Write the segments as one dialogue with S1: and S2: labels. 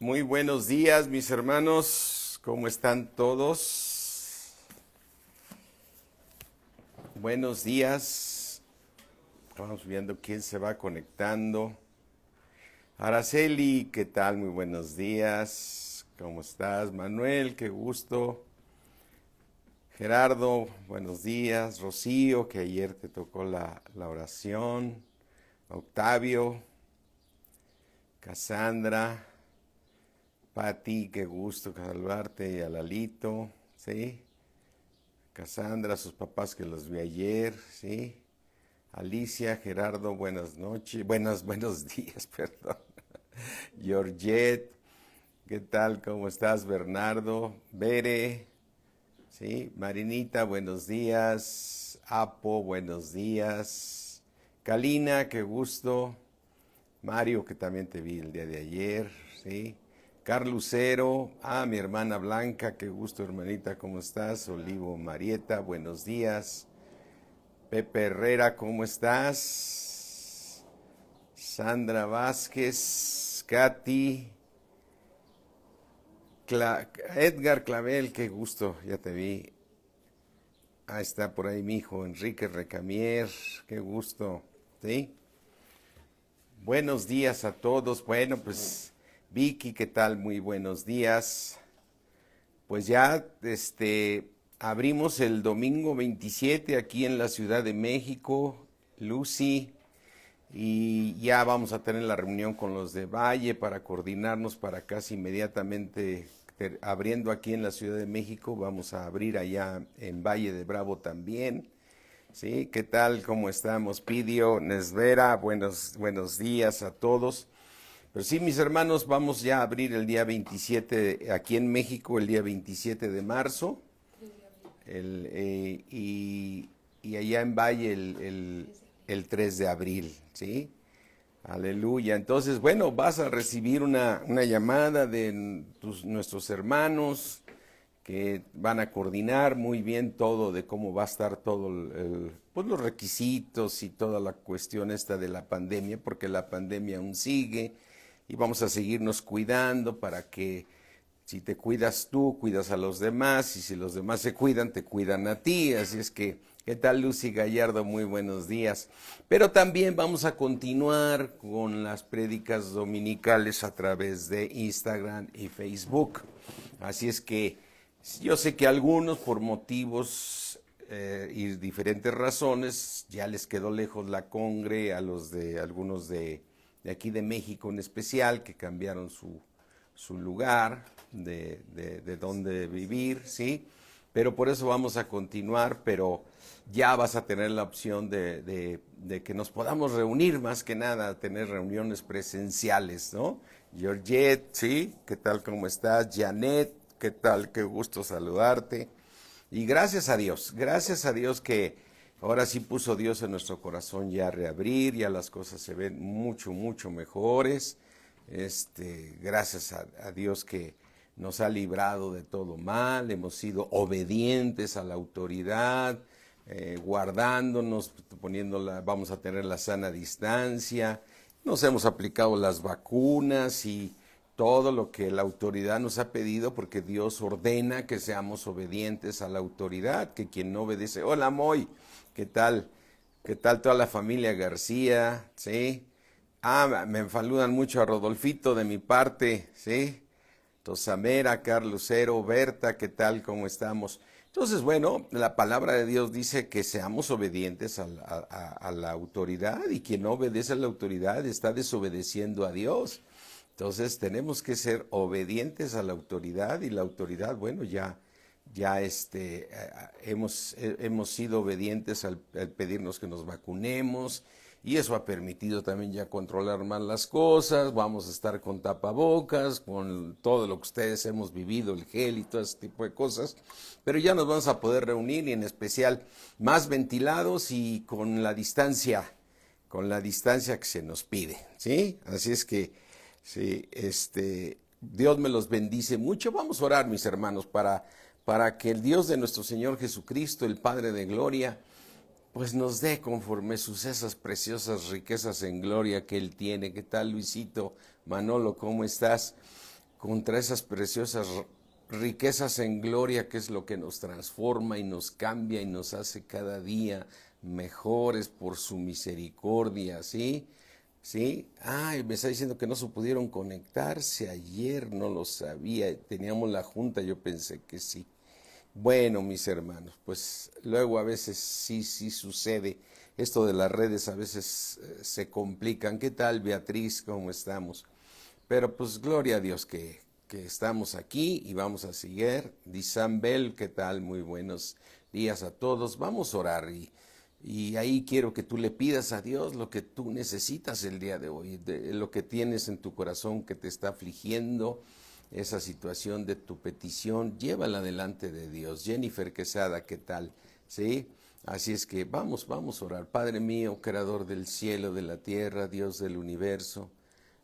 S1: Muy buenos días, mis hermanos. ¿Cómo están todos? Buenos días. Vamos viendo quién se va conectando. Araceli, ¿qué tal? Muy buenos días. ¿Cómo estás? Manuel, qué gusto. Gerardo, buenos días. Rocío, que ayer te tocó la oración. Octavio, Cassandra, Pati, qué gusto saludarte, y a Lalito, ¿sí? Cassandra, sus papás que los vi ayer, ¿sí? Alicia, Gerardo, buenas noches, buenos días, perdón. Georgette, ¿qué tal? ¿Cómo estás? Bernardo, Bere, ¿sí? Marinita, buenos días. Apo, buenos días. Kalina, qué gusto. Mario, que también te vi el día de ayer, ¿sí? Carlos Lucero, mi hermana Blanca, qué gusto, hermanita, ¿cómo estás? Olivo Marieta, buenos días. Pepe Herrera, ¿cómo estás? Sandra Vázquez, Katy, Edgar Clavel, qué gusto, ya te vi. Ahí está por ahí mi hijo Enrique Recamier, qué gusto, ¿sí? Buenos días a todos. Bueno, pues Vicky, ¿qué tal? Muy buenos días. Pues ya abrimos el domingo 27 aquí en la Ciudad de México, Lucy, y ya vamos a tener la reunión con los de Valle para coordinarnos para casi inmediatamente abriendo aquí en la Ciudad de México. Vamos a abrir allá en Valle de Bravo también. Sí, ¿qué tal? ¿Cómo estamos? Pidio, Nesvera, buenos días a todos. Pero sí, mis hermanos, vamos ya a abrir el día 27, aquí en México, el día 27 de marzo, y allá en Valle el 3 de abril, ¿sí? Aleluya. Entonces, bueno, vas a recibir una llamada de nuestros hermanos que van a coordinar muy bien todo de cómo va a estar todo pues los requisitos y toda la cuestión esta de la pandemia, porque la pandemia aún sigue y vamos a seguirnos cuidando para que si te cuidas tú, cuidas a los demás, y si los demás se cuidan, te cuidan a ti. Así es que, ¿qué tal, Lucy Gallardo? Muy buenos días. Pero también vamos a continuar con las prédicas dominicales a través de Instagram y Facebook. Así es que yo sé que algunos por motivos y diferentes razones ya les quedó lejos la congre a los de algunos de aquí de México en especial que cambiaron su lugar de donde vivir, ¿sí? Pero por eso vamos a continuar, pero ya vas a tener la opción de que nos podamos reunir, más que nada, tener reuniones presenciales, ¿no? Georgette, ¿sí? ¿Qué tal? ¿Cómo estás? Janet, ¿qué tal? Qué gusto saludarte. Y gracias a Dios que ahora sí puso Dios en nuestro corazón ya reabrir, ya las cosas se ven mucho mejores. Gracias a Dios que nos ha librado de todo mal, hemos sido obedientes a la autoridad, guardándonos, vamos a tener la sana distancia, nos hemos aplicado las vacunas y todo lo que la autoridad nos ha pedido, porque Dios ordena que seamos obedientes a la autoridad, que quien no obedece, hola Moy, ¿qué tal? ¿Qué tal toda la familia García? ¿Sí? Me saludan mucho a Rodolfito de mi parte, ¿sí? Tosamera, Carlos Cero, Berta, ¿qué tal? ¿Cómo estamos? Entonces, bueno, la palabra de Dios dice que seamos obedientes a la autoridad, y quien no obedece a la autoridad está desobedeciendo a Dios. Entonces tenemos que ser obedientes a la autoridad, y la autoridad, bueno, ya hemos sido obedientes al pedirnos que nos vacunemos, y eso ha permitido también ya controlar más las cosas. Vamos a estar con tapabocas, con todo lo que ustedes hemos vivido, el gel y todo ese tipo de cosas, pero ya nos vamos a poder reunir, y en especial más ventilados y con la distancia que se nos pide, ¿sí? Así es que, sí, Dios me los bendice mucho. Vamos a orar, mis hermanos, para que el Dios de nuestro Señor Jesucristo, el Padre de Gloria, pues nos dé conforme esas preciosas riquezas en gloria que Él tiene. ¿Qué tal, Luisito? Manolo, ¿cómo estás? contra esas preciosas riquezas en gloria, que es lo que nos transforma y nos cambia y nos hace cada día mejores por su misericordia, ¿sí? ¿Sí? Ay, me está diciendo que no se pudieron conectarse ayer, no lo sabía, teníamos la junta, yo pensé que sí. Bueno, mis hermanos, pues luego a veces sí sucede. Esto de las redes a veces se complican. ¿Qué tal, Beatriz? ¿Cómo estamos? Pero pues gloria a Dios que estamos aquí y vamos a seguir. Disambel, ¿qué tal? Muy buenos días a todos. Vamos a orar y ahí quiero que tú le pidas a Dios lo que tú necesitas el día de hoy, lo que tienes en tu corazón que te está afligiendo, esa situación de tu petición, llévala delante de Dios. Jennifer Quesada, ¿qué tal? ¿Sí? Así es que vamos a orar. Padre mío, creador del cielo, de la tierra, Dios del universo,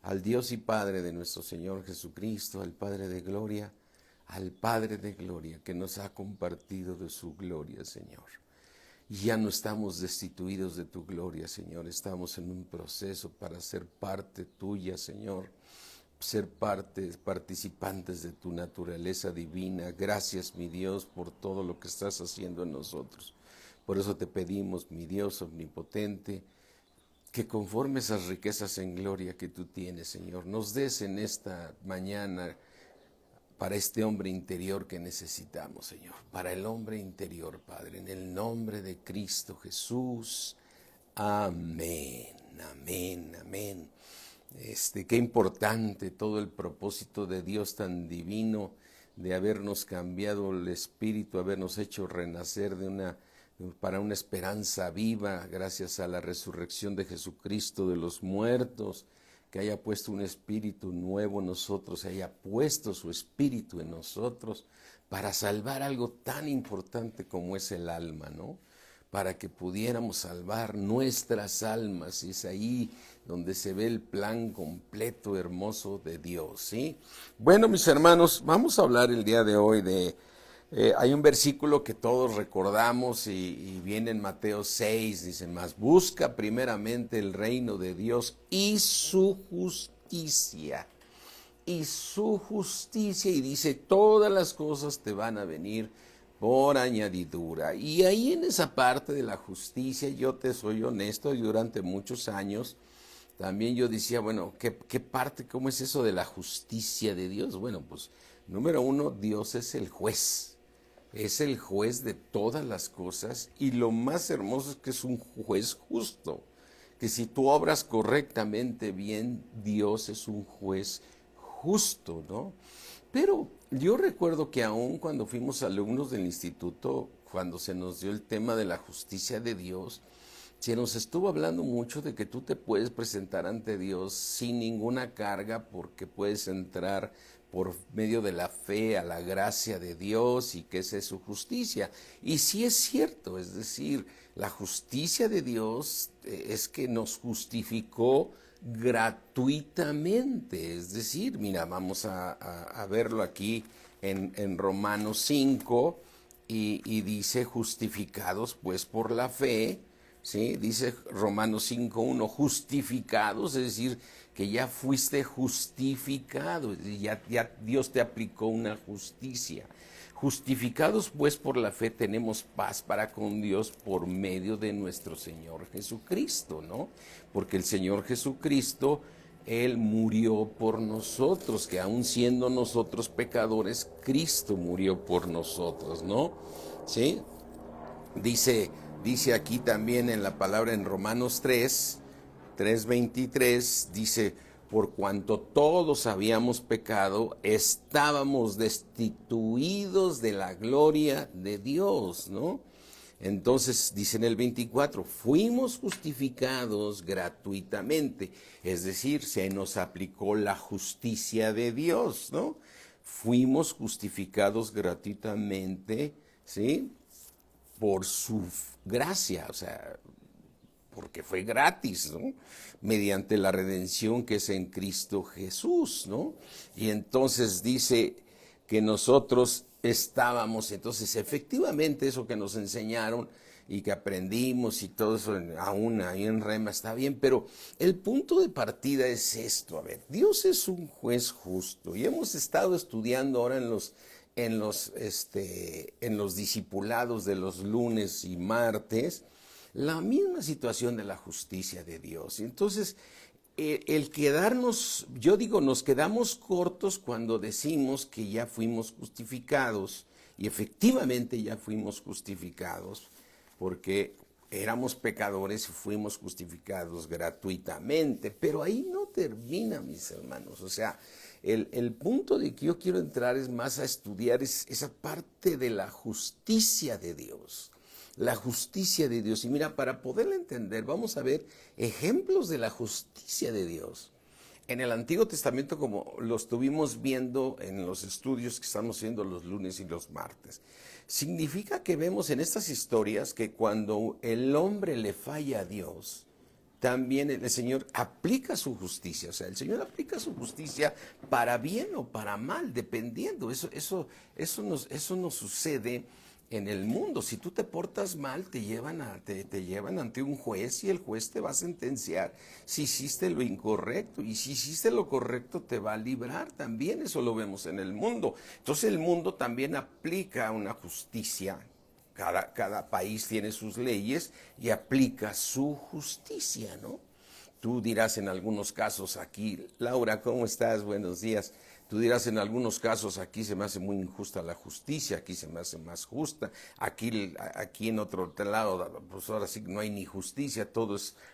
S1: al Dios y Padre de nuestro Señor Jesucristo, al Padre de gloria, que nos ha compartido de su gloria, Señor. Y ya no estamos destituidos de tu gloria, Señor, estamos en un proceso para ser parte tuya, Señor, ser participantes de tu naturaleza divina. Gracias, mi Dios, por todo lo que estás haciendo en nosotros. Por eso te pedimos, mi Dios omnipotente, que conforme esas riquezas en gloria que tú tienes, Señor, nos des en esta mañana para este hombre interior que necesitamos, Señor, para el hombre interior, Padre, en el nombre de Cristo Jesús. Amén, amén, amén. Qué importante todo el propósito de Dios tan divino de habernos cambiado el espíritu, habernos hecho renacer para una esperanza viva, gracias a la resurrección de Jesucristo de los muertos, que haya puesto un espíritu nuevo en nosotros, haya puesto su espíritu en nosotros para salvar algo tan importante como es el alma, ¿no? Para que pudiéramos salvar nuestras almas, y es ahí donde se ve el plan completo, hermoso de Dios, ¿sí? Bueno, mis hermanos, vamos a hablar el día de hoy hay un versículo que todos recordamos y viene en Mateo 6, dice, mas busca primeramente el reino de Dios y su justicia, y dice, todas las cosas te van a venir por añadidura. Y ahí en esa parte de la justicia, yo te soy honesto, y durante muchos años también yo decía, bueno, ¿qué parte, cómo es eso de la justicia de Dios? Bueno, pues número uno, Dios es el juez de todas las cosas, y lo más hermoso es que es un juez justo, que si tú obras correctamente bien, Dios es un juez justo, ¿no? Pero yo recuerdo que aún cuando fuimos alumnos del instituto, cuando se nos dio el tema de la justicia de Dios, se nos estuvo hablando mucho de que tú te puedes presentar ante Dios sin ninguna carga, porque puedes entrar por medio de la fe a la gracia de Dios, y que esa es su justicia. Y sí es cierto, es decir, la justicia de Dios es que nos justificó gratuitamente. Es decir, mira, vamos a verlo aquí en Romanos 5, y dice, justificados pues por la fe, ¿sí? Dice Romanos 5:1, justificados, es decir, que ya fuiste justificado, ya Dios te aplicó una justicia. Justificados pues por la fe tenemos paz para con Dios por medio de nuestro Señor Jesucristo, ¿no? Porque el Señor Jesucristo, Él murió por nosotros, que aun siendo nosotros pecadores, Cristo murió por nosotros, ¿no? ¿Sí? Dice aquí también en la palabra en Romanos 3:23, dice, por cuanto todos habíamos pecado, estábamos destituidos de la gloria de Dios, ¿no? Entonces, dice en el 24, fuimos justificados gratuitamente, es decir, se nos aplicó la justicia de Dios, ¿no? Fuimos justificados gratuitamente, ¿sí? Por su gracia, o sea, porque fue gratis, ¿no? Mediante la redención que es en Cristo Jesús, ¿no? Y entonces dice que nosotros estábamos, entonces efectivamente eso que nos enseñaron, y que aprendimos y todo eso, aún ahí en Rema está bien, pero el punto de partida es esto. A ver, Dios es un juez justo y hemos estado estudiando ahora en los discipulados de los lunes y martes la misma situación de la justicia de Dios. Y entonces, el quedarnos, yo digo, nos quedamos cortos cuando decimos que ya fuimos justificados, y efectivamente ya fuimos justificados, porque éramos pecadores y fuimos justificados gratuitamente, pero ahí no termina, mis hermanos. O sea, el punto de que yo quiero entrar es más a estudiar esa parte de la justicia de Dios. La justicia de Dios. Y mira, para poderla entender, vamos a ver ejemplos de la justicia de Dios. En el Antiguo Testamento, como lo estuvimos viendo en los estudios que estamos haciendo los lunes y los martes, significa que vemos en estas historias que cuando el hombre le falla a Dios, también el Señor aplica su justicia. O sea, el Señor aplica su justicia para bien o para mal, dependiendo. Eso nos sucede en el mundo. Si tú te portas mal, te llevan ante un juez y el juez te va a sentenciar si hiciste lo incorrecto, y si hiciste lo correcto te va a librar también. Eso lo vemos en el mundo. Entonces el mundo también aplica una justicia. Cada país tiene sus leyes y aplica su justicia, ¿no? Tú dirás en algunos casos aquí, Laura, ¿cómo estás? Buenos días. Tú dirás en algunos casos, aquí se me hace muy injusta la justicia, aquí se me hace más justa, aquí en otro lado, pues ahora sí no hay ni justicia,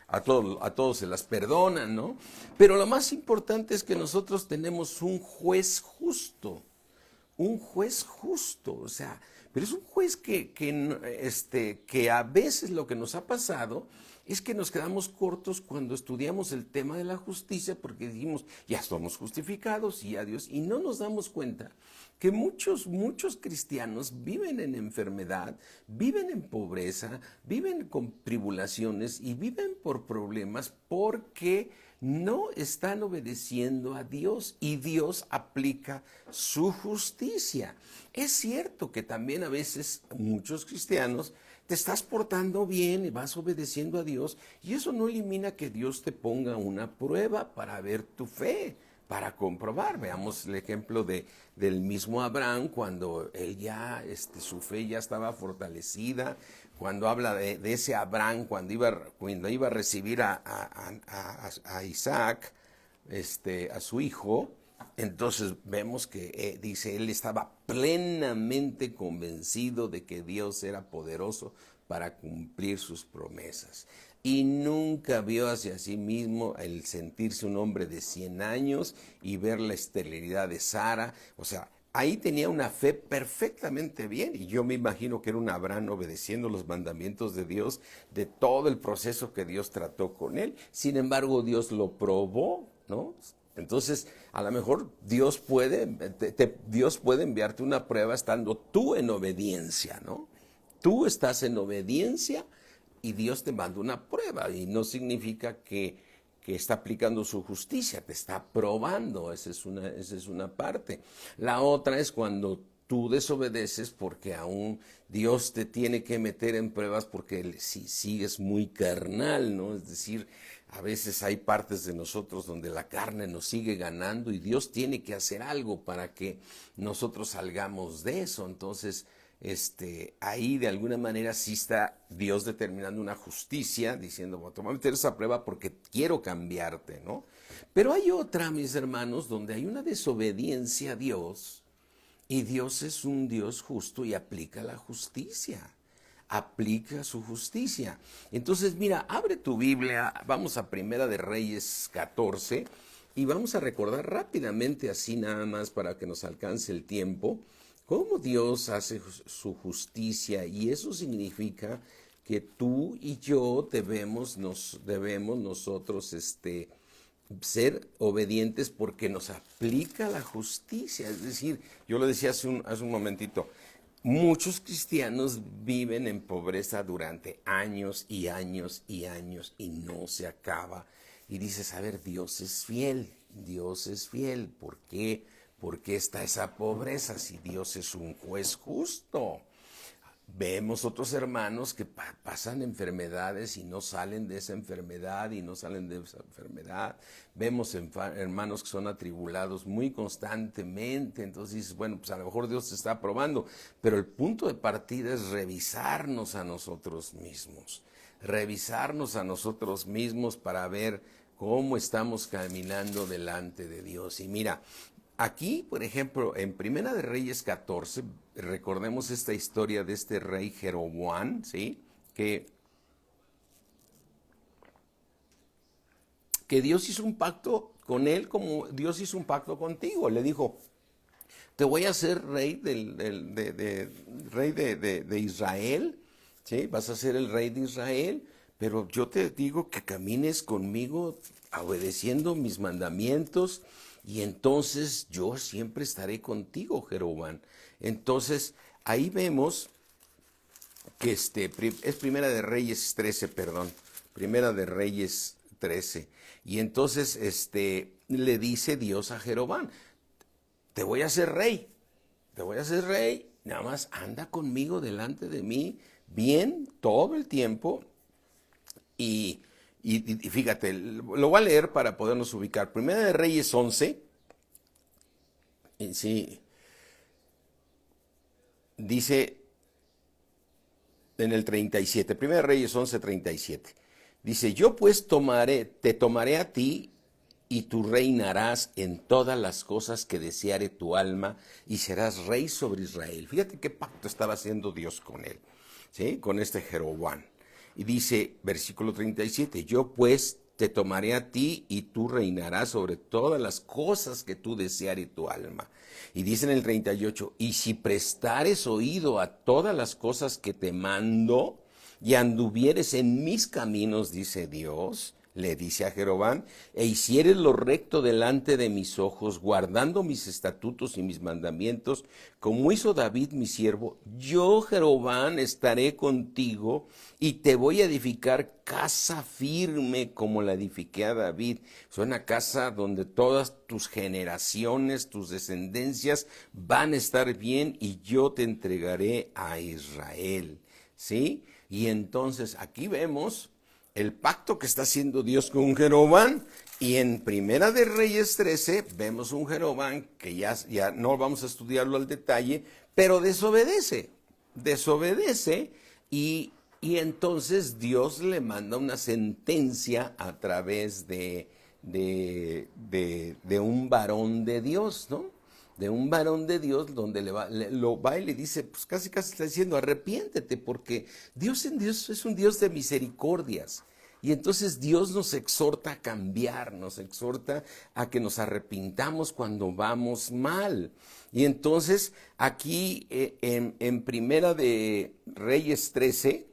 S1: a todos se las perdonan, ¿no? Pero lo más importante es que nosotros tenemos un juez justo, o sea, pero es un juez que a veces lo que nos ha pasado es que nos quedamos cortos cuando estudiamos el tema de la justicia, porque dijimos, ya somos justificados y adiós, y no nos damos cuenta que muchos cristianos viven en enfermedad, viven en pobreza, viven con tribulaciones y viven por problemas porque no están obedeciendo a Dios, y Dios aplica su justicia. Es cierto que también a veces muchos cristianos te estás portando bien y vas obedeciendo a Dios, y eso no elimina que Dios te ponga una prueba para ver tu fe, para comprobar. Veamos el ejemplo del mismo Abraham, cuando él ya, su fe ya estaba fortalecida. Cuando habla de ese Abraham, cuando iba a recibir a Isaac, a su hijo, entonces vemos que dice, él estaba plenamente convencido de que Dios era poderoso para cumplir sus promesas. Y nunca vio hacia sí mismo el sentirse un hombre de 100 años y ver la esterilidad de Sara. O sea, ahí tenía una fe perfectamente bien, y yo me imagino que era un Abraham obedeciendo los mandamientos de Dios, de todo el proceso que Dios trató con él. Sin embargo, Dios lo probó, ¿no? Entonces, a lo mejor Dios puede enviarte una prueba estando tú en obediencia, ¿no? Tú estás en obediencia y Dios te manda una prueba, y no significa que está aplicando su justicia, te está probando. Esa es una parte. La otra es cuando tú desobedeces porque aún Dios te tiene que meter en pruebas porque si sigues muy carnal, ¿no? Es decir, a veces hay partes de nosotros donde la carne nos sigue ganando y Dios tiene que hacer algo para que nosotros salgamos de eso. Entonces, ahí de alguna manera sí está Dios determinando una justicia, diciendo, bueno, te voy a meter esa prueba porque quiero cambiarte, ¿no? Pero hay otra, mis hermanos, donde hay una desobediencia a Dios, y Dios es un Dios justo y aplica la justicia, aplica su justicia. Entonces, mira, abre tu Biblia, vamos a Primera de Reyes 14, y vamos a recordar rápidamente, así nada más para que nos alcance el tiempo, cómo Dios hace su justicia. Y eso significa que tú y yo debemos nosotros ser obedientes porque nos aplica la justicia. Es decir, yo lo decía hace un momentito, muchos cristianos viven en pobreza durante años y años y años y no se acaba. Y dices, a ver, Dios es fiel, ¿por qué? ¿Por qué está esa pobreza si Dios es un juez justo? Vemos otros hermanos que pasan enfermedades y no salen de esa enfermedad y no salen de esa enfermedad. Vemos hermanos que son atribulados muy constantemente. Entonces dices, bueno, pues a lo mejor Dios te está probando. Pero el punto de partida es revisarnos a nosotros mismos. Revisarnos a nosotros mismos para ver cómo estamos caminando delante de Dios. Y mira, aquí, por ejemplo, en Primera de Reyes 14, recordemos esta historia de este rey Jeroboam, ¿sí? Que Dios hizo un pacto con él como Dios hizo un pacto contigo. Le dijo, te voy a hacer rey de Israel, ¿sí? Vas a ser el rey de Israel, pero yo te digo que camines conmigo obedeciendo mis mandamientos y entonces yo siempre estaré contigo, Jeroboam. Entonces, ahí vemos que es Primera de Reyes 13, perdón, Primera de Reyes 13. Y entonces, le dice Dios a Jeroboam, te voy a hacer rey, nada más anda conmigo delante de mí bien todo el tiempo y fíjate, lo voy a leer para podernos ubicar. Primera de Reyes 11, sí, dice en el 37, Primera de Reyes 11, 37, dice, yo pues te tomaré a ti y tú reinarás en todas las cosas que deseare tu alma y serás rey sobre Israel. Fíjate qué pacto estaba haciendo Dios con él, ¿sí? Con este Jeroboam. Y dice, versículo 37, yo pues te tomaré a ti y tú reinarás sobre todas las cosas que tú deseare tu alma. Y dice en el 38, y si prestares oído a todas las cosas que te mando y anduvieres en mis caminos, dice Dios, le dice a Jeroboam, e hicieres lo recto delante de mis ojos, guardando mis estatutos y mis mandamientos, como hizo David mi siervo, yo, Jeroboam, estaré contigo y te voy a edificar casa firme como la edifiqué a David. Es una casa donde todas tus generaciones, tus descendencias van a estar bien y yo te entregaré a Israel. ¿Sí? Y entonces aquí vemos el pacto que está haciendo Dios con Jeroboam, y en Primera de Reyes 13 vemos un Jeroboam que ya no vamos a estudiarlo al detalle, pero desobedece y entonces Dios le manda una sentencia a través de un varón de Dios, ¿no? De un varón de Dios donde lo va y le dice, pues casi está diciendo, arrepiéntete, porque Dios es un Dios de misericordias. Y entonces Dios nos exhorta a cambiar, nos exhorta a que nos arrepintamos cuando vamos mal. Y entonces aquí en Primera de Reyes 13,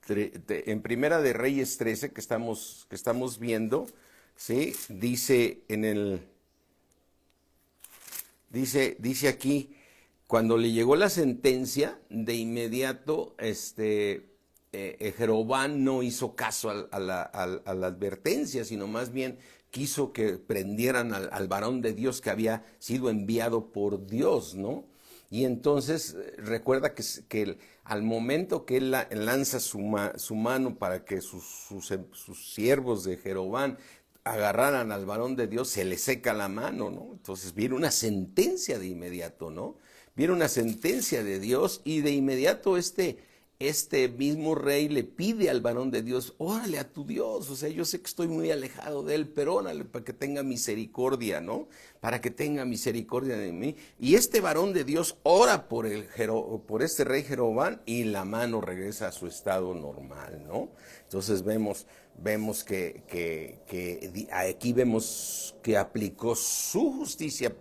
S1: en Primera de Reyes 13 que estamos viendo, ¿sí? Dice aquí, cuando le llegó la sentencia, de inmediato Jeroboam no hizo caso a la advertencia, sino más bien quiso que prendieran al varón de Dios que había sido enviado por Dios, ¿no? Y entonces recuerda que al momento que él lanza su mano para que sus siervos de Jeroboam agarraran al varón de Dios, se le seca la mano, ¿no? Entonces viene una sentencia de inmediato, ¿no? Viene una sentencia de Dios y de inmediato este mismo rey le pide al varón de Dios, órale a tu Dios, o sea, yo sé que estoy muy alejado de él, pero órale para que tenga misericordia, ¿no? Para que tenga misericordia de mí. Y este varón de Dios ora por este rey Jeroboam y la mano regresa a su estado normal, ¿no? Entonces vemos que aquí vemos que aplicó su justicia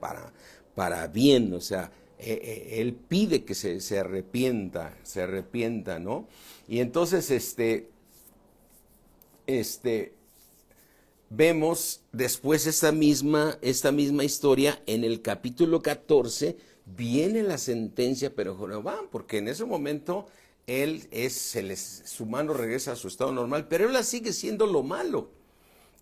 S1: para bien, o sea, él pide que se arrepienta, ¿no? Y entonces vemos después esta misma historia en el capítulo 14, viene la sentencia, pero Jeroboam, porque en ese momento su mano regresa a su estado normal, pero él la sigue siendo lo malo.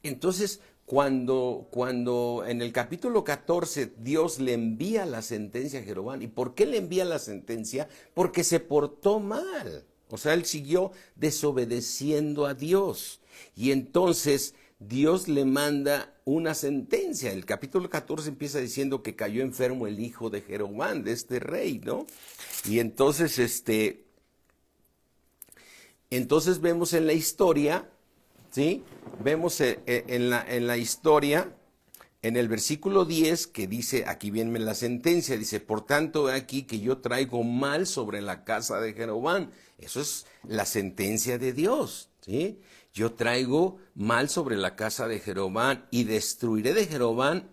S1: Entonces, cuando en el capítulo 14 Dios le envía la sentencia a Jeroboam. ¿Y por qué le envía la sentencia? Porque se portó mal. O sea, él siguió desobedeciendo a Dios. Y entonces Dios le manda una sentencia. El capítulo 14 empieza diciendo que cayó enfermo el hijo de Jeroboam, de este rey, ¿no? Y entonces, entonces vemos en la historia, ¿sí? Vemos en la historia, en el versículo 10, que dice, aquí viene la sentencia, dice, por tanto, he aquí que yo traigo mal sobre la casa de Jeroboam. Eso es la sentencia de Dios, ¿sí? Yo traigo mal sobre la casa de Jeroboam y destruiré de Jeroboam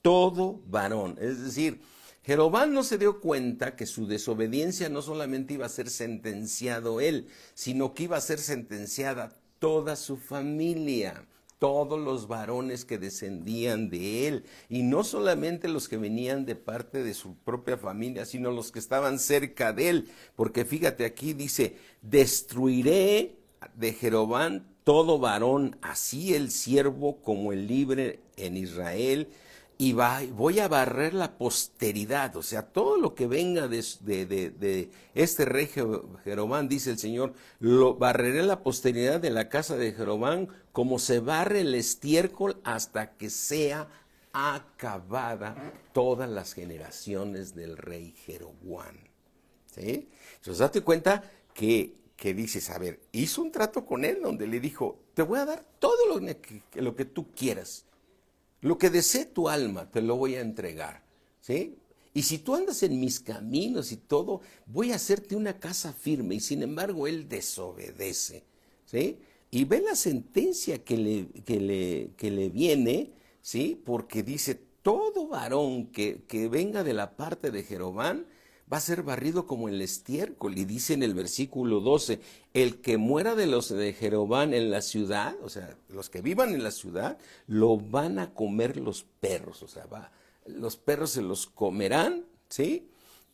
S1: todo varón. Es decir, Jeroboam no se dio cuenta que su desobediencia no solamente iba a ser sentenciado él, sino que iba a ser sentenciada toda su familia, todos los varones que descendían de él, y no solamente los que venían de parte de su propia familia, sino los que estaban cerca de él, porque fíjate aquí dice, destruiré de Jeroboam todo varón, así el siervo como el libre en Israel, y voy a barrer la posteridad, o sea, todo lo que venga de este rey Jeroboam, dice el Señor, lo barreré la posteridad de la casa de Jeroboam como se barre el estiércol hasta que sea acabada todas las generaciones del rey Jeroboam. ¿Sí? Entonces date cuenta que dices, a ver, hizo un trato con él donde le dijo, te voy a dar todo lo que tú quieras. Lo que desee tu alma, te lo voy a entregar, ¿sí? Y si tú andas en mis caminos y todo, voy a hacerte una casa firme. Y sin embargo, él desobedece, ¿sí? Y ve la sentencia que le viene, ¿sí? Porque dice, todo varón que venga de la parte de Jeroboam va a ser barrido como el estiércol. Y dice en el versículo 12, el que muera de los de Jeroboam en la ciudad, o sea, los que vivan en la ciudad, lo van a comer los perros, o sea, los perros se los comerán, ¿sí?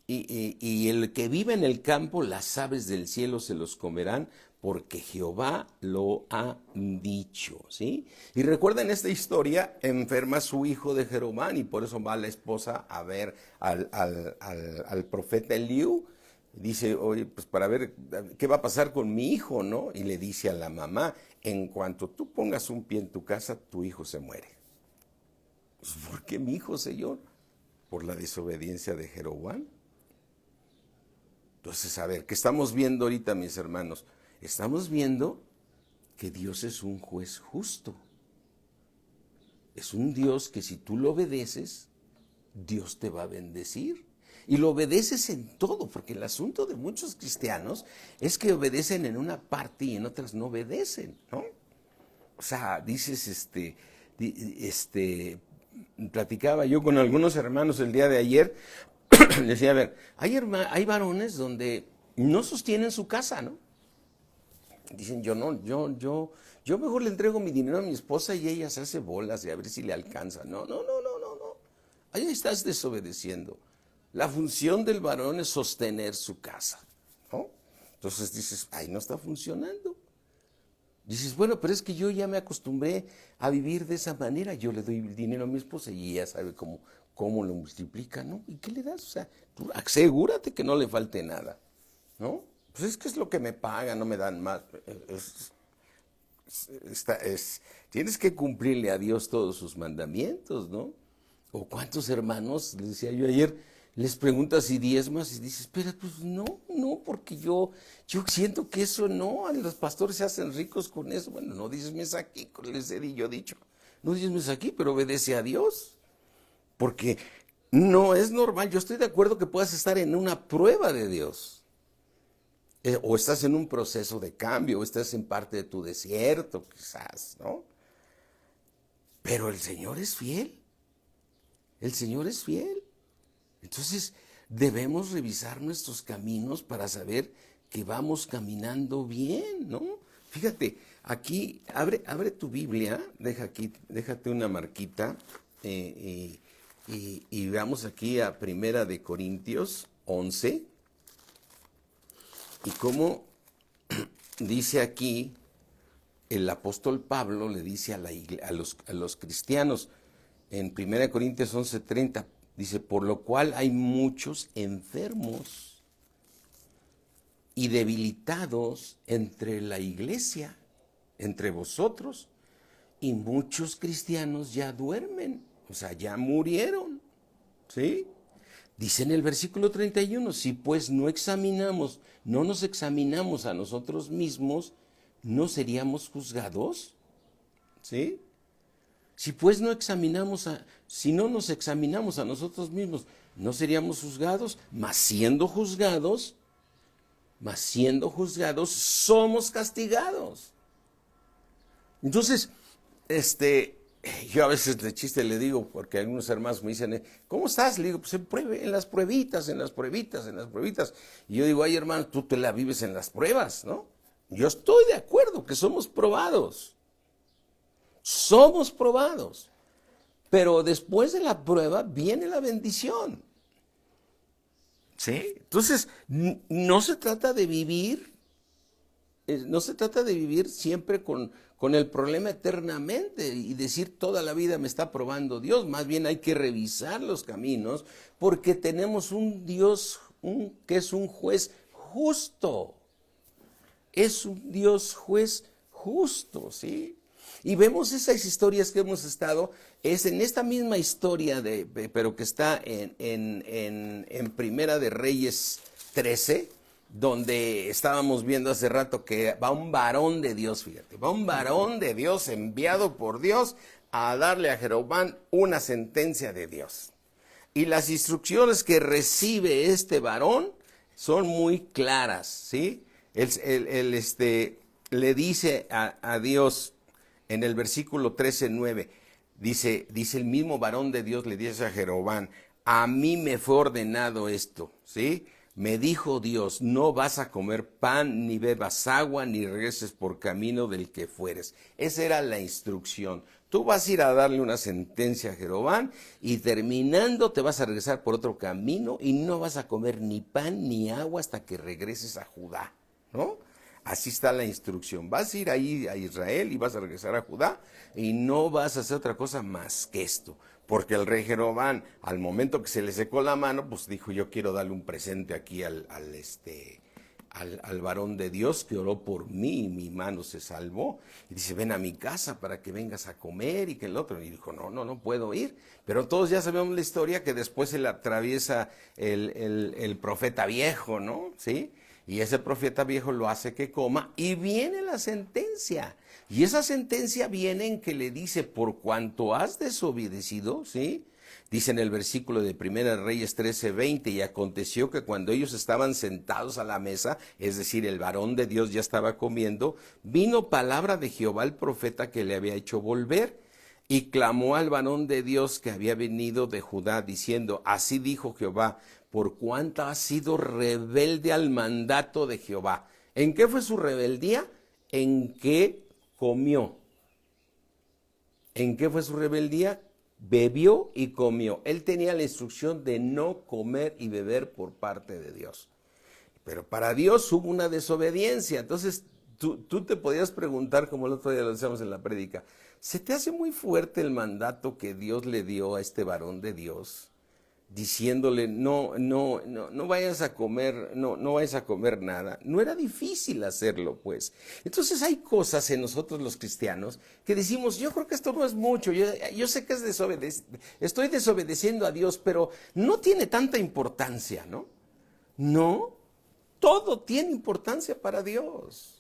S1: Y el que vive en el campo, las aves del cielo se los comerán, porque Jehová lo ha dicho, ¿sí? Y recuerden esta historia, enferma su hijo de Jeroboam, y por eso va la esposa a ver al profeta Eliú. Dice, oye, pues para ver qué va a pasar con mi hijo, ¿no? Y le dice a la mamá, en cuanto tú pongas un pie en tu casa, tu hijo se muere. Pues, ¿por qué mi hijo, Señor? Por la desobediencia de Jeroboam. Entonces, a ver, ¿qué estamos viendo ahorita, mis hermanos? Estamos viendo que Dios es un juez justo. Es un Dios que si tú lo obedeces, Dios te va a bendecir. Y lo obedeces en todo, porque el asunto de muchos cristianos es que obedecen en una parte y en otras no obedecen, ¿no? O sea, dices, platicaba yo con algunos hermanos el día de ayer, les decía, a ver, hay varones donde no sostienen su casa, ¿no? Dicen, yo mejor le entrego mi dinero a mi esposa y ella se hace bolas y a ver si le alcanza. No. Ahí estás desobedeciendo. La función del varón es sostener su casa, ¿no? Entonces dices, ay, no está funcionando. Dices, bueno, pero es que yo ya me acostumbré a vivir de esa manera. Yo le doy el dinero a mi esposa y ella sabe cómo lo multiplica, ¿no? ¿Y qué le das? O sea, tú asegúrate que no le falte nada, ¿no? Pues es que es lo que me pagan, no me dan más. Tienes que cumplirle a Dios todos sus mandamientos, ¿no? O cuántos hermanos, les decía yo ayer, les preguntas si diezmas y dices, pero pues no, porque yo siento que eso no, los pastores se hacen ricos con eso. Bueno, no diezmes aquí, les he yo dicho, no diezmes aquí, pero obedece a Dios. Porque no es normal, yo estoy de acuerdo que puedas estar en una prueba de Dios. O estás en un proceso de cambio, o estás en parte de tu desierto, quizás, ¿no? Pero el Señor es fiel. El Señor es fiel. Entonces, debemos revisar nuestros caminos para saber que vamos caminando bien, ¿no? Fíjate, aquí, abre tu Biblia, déjate una marquita, y vamos aquí a 1 Corintios 11, y como dice aquí, el apóstol Pablo le dice a los cristianos en 1 Corintios 11:30, dice, por lo cual hay muchos enfermos y debilitados entre la iglesia, entre vosotros, y muchos cristianos ya duermen, o sea, ya murieron, ¿sí? Dice en el versículo 31, si pues no nos examinamos a nosotros mismos, ¿no seríamos juzgados? ¿Sí? Si no nos examinamos a nosotros mismos, ¿no seríamos juzgados? Mas siendo juzgados, somos castigados. Entonces, yo a veces de chiste le digo, porque algunos hermanos me dicen, ¿cómo estás? Le digo, pues en las pruebitas. Y yo digo, ay hermano, tú te la vives en las pruebas, ¿no? Yo estoy de acuerdo que somos probados. Pero después de la prueba viene la bendición. ¿Sí? Entonces, no se trata de vivir siempre con el problema eternamente y decir toda la vida me está probando Dios. Más bien hay que revisar los caminos porque tenemos un Dios que es un juez justo. Es un Dios juez justo, ¿sí? Y vemos esas historias que hemos estado, es en esta misma historia, pero que está en Primera de Reyes 13, donde estábamos viendo hace rato que va un varón de Dios, fíjate, va un varón de Dios enviado por Dios a darle a Jeroboam una sentencia de Dios. Y las instrucciones que recibe este varón son muy claras, ¿sí? Le dice a Dios en el versículo 13:9, dice el mismo varón de Dios, le dice a Jeroboam, a mí me fue ordenado esto, ¿sí? Me dijo Dios, no vas a comer pan, ni bebas agua, ni regreses por camino del que fueres. Esa era la instrucción. Tú vas a ir a darle una sentencia a Jeroboam y terminando te vas a regresar por otro camino y no vas a comer ni pan ni agua hasta que regreses a Judá, ¿no? Así está la instrucción. Vas a ir ahí a Israel y vas a regresar a Judá y no vas a hacer otra cosa más que esto. Porque el rey Jeroboam, al momento que se le secó la mano, pues dijo, yo quiero darle un presente aquí al varón de Dios que oró por mí y mi mano se salvó. Y dice, ven a mi casa para que vengas a comer y que el otro. Y dijo, no puedo ir. Pero todos ya sabemos la historia que después se le atraviesa el profeta viejo, ¿no? ¿Sí? Y ese profeta viejo lo hace que coma y viene la sentencia. Y esa sentencia viene en que le dice, por cuanto has desobedecido, ¿sí? Dice en el versículo de 1 Reyes 13:20, y aconteció que cuando ellos estaban sentados a la mesa, es decir, el varón de Dios ya estaba comiendo, vino palabra de Jehová al profeta que le había hecho volver, y clamó al varón de Dios que había venido de Judá, diciendo, así dijo Jehová, por cuanto has sido rebelde al mandato de Jehová. ¿En qué fue su rebeldía? En que comió. ¿En qué fue su rebeldía? Bebió y comió. Él tenía la instrucción de no comer y beber por parte de Dios. Pero para Dios hubo una desobediencia. Entonces tú te podías preguntar, como el otro día lo decíamos en la prédica, ¿se te hace muy fuerte el mandato que Dios le dio a este varón de Dios? Diciéndole, no vayas a comer, no vayas a comer nada. No era difícil hacerlo, pues. Entonces hay cosas en nosotros los cristianos que decimos, yo creo que esto no es mucho, yo sé que estoy desobedeciendo a Dios, pero no tiene tanta importancia, ¿no? No, todo tiene importancia para Dios.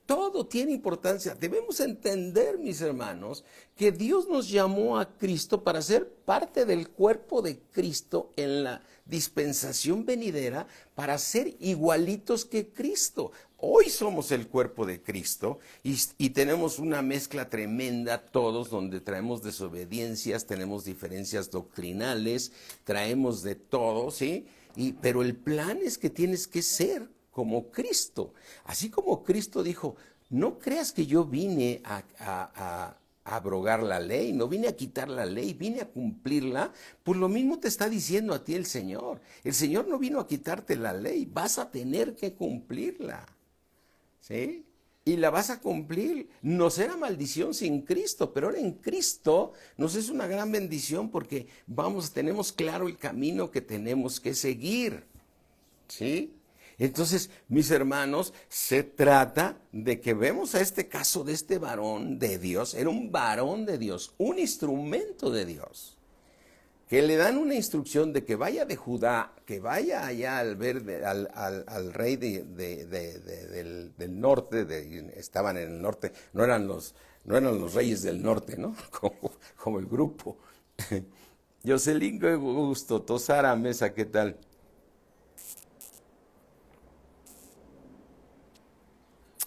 S1: Todo tiene importancia. Debemos entender, mis hermanos, que Dios nos llamó a Cristo para ser parte del cuerpo de Cristo en la dispensación venidera, para ser igualitos que Cristo. Hoy somos el cuerpo de Cristo y tenemos una mezcla tremenda todos, donde traemos desobediencias, tenemos diferencias doctrinales, traemos de todo, ¿sí? Pero el plan es que tienes que ser como Cristo. Así como Cristo dijo, no creas que yo vine a abrogar la ley, no vine a quitar la ley, vine a cumplirla, pues lo mismo te está diciendo a ti el Señor. El Señor no vino a quitarte la ley, vas a tener que cumplirla, ¿sí? y la vas a cumplir. Nos era maldición sin Cristo, pero ahora en Cristo nos es una gran bendición porque tenemos claro el camino que tenemos que seguir. ¿Sí? Entonces, mis hermanos, se trata de que vemos a este caso de este varón de Dios, era un varón de Dios, un instrumento de Dios, que le dan una instrucción de que vaya de Judá, que vaya allá al rey del norte, estaban en el norte, no eran los reyes del norte, ¿no? Como el grupo. Jocelyn, qué gusto. Tosara Mesa, ¿qué tal?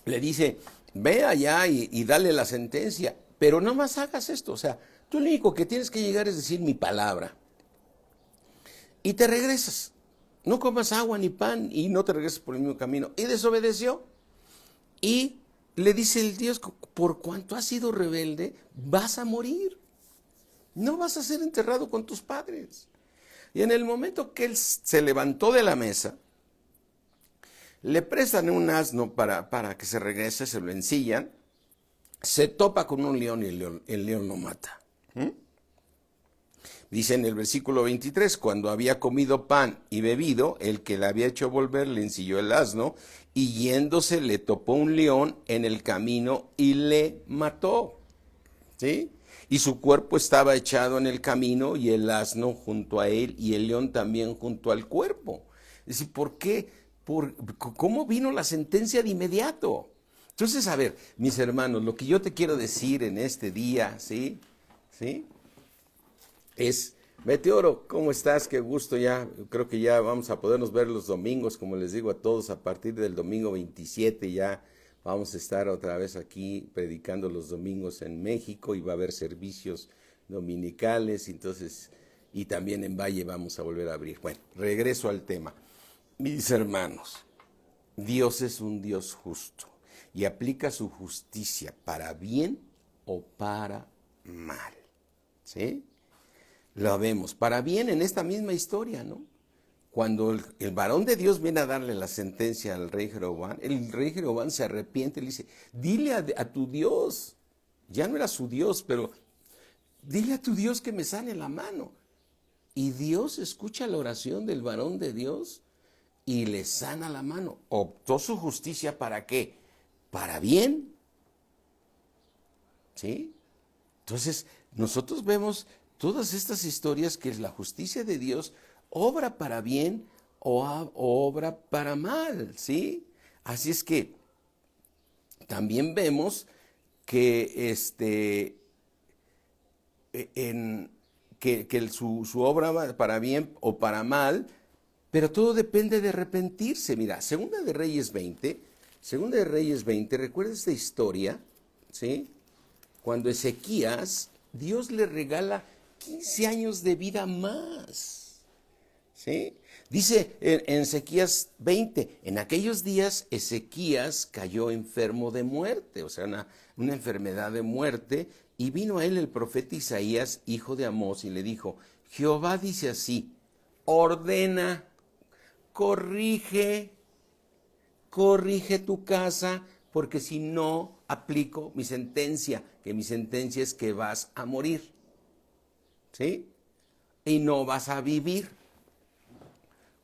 S1: Le dice, ve allá y dale la sentencia, pero no más hagas esto, o sea, tú lo único que tienes que llegar es decir mi palabra. Y te regresas, no comas agua ni pan y no te regreses por el mismo camino. Y desobedeció. Y le dice el Dios, por cuanto has sido rebelde, vas a morir. No vas a ser enterrado con tus padres. Y en el momento que él se levantó de la mesa, le prestan un asno para que se regrese, se lo ensillan, se topa con un león y el león lo mata. Dice en el versículo 23, cuando había comido pan y bebido, el que le había hecho volver le ensilló el asno, y yéndose le topó un león en el camino y le mató. ¿Sí? Y su cuerpo estaba echado en el camino y el asno junto a él y el león también junto al cuerpo. Es decir, ¿por qué? ¿Cómo vino la sentencia de inmediato? Entonces, a ver, mis hermanos, lo que yo te quiero decir en este día, ¿sí? Es, Meteoro, ¿cómo estás? Qué gusto ya, creo que ya vamos a podernos ver los domingos, como les digo a todos, a partir del domingo 27 ya vamos a estar otra vez aquí predicando los domingos en México y va a haber servicios dominicales, entonces, y también en Valle vamos a volver a abrir. Bueno, regreso al tema. Mis hermanos, Dios es un Dios justo y aplica su justicia para bien o para mal. ¿Sí? Lo vemos para bien en esta misma historia, ¿no? Cuando el varón de Dios viene a darle la sentencia al rey Jeroboam, el rey Jeroboam se arrepiente y le dice, dile a tu Dios, ya no era su Dios, pero dile a tu Dios que me sane la mano. Y Dios escucha la oración del varón de Dios y le sana la mano. ¿Optó su justicia para qué? ¿Para bien? ¿Sí? Entonces, nosotros vemos todas estas historias que es la justicia de Dios obra para bien o obra para mal, ¿sí? Así es que también vemos que su obra va para bien o para mal, pero todo depende de arrepentirse. Mira, Segunda de Reyes 20, recuerda esta historia, ¿sí? Cuando Ezequías, Dios le regala 15 años de vida más, ¿sí? Dice en Ezequías 20, en aquellos días Ezequías cayó enfermo de muerte, o sea, una enfermedad de muerte, y vino a él el profeta Isaías, hijo de Amós, y le dijo, Jehová dice así, ordena, corrige tu casa, porque si no aplico mi sentencia, que mi sentencia es que vas a morir, ¿sí? Y no vas a vivir.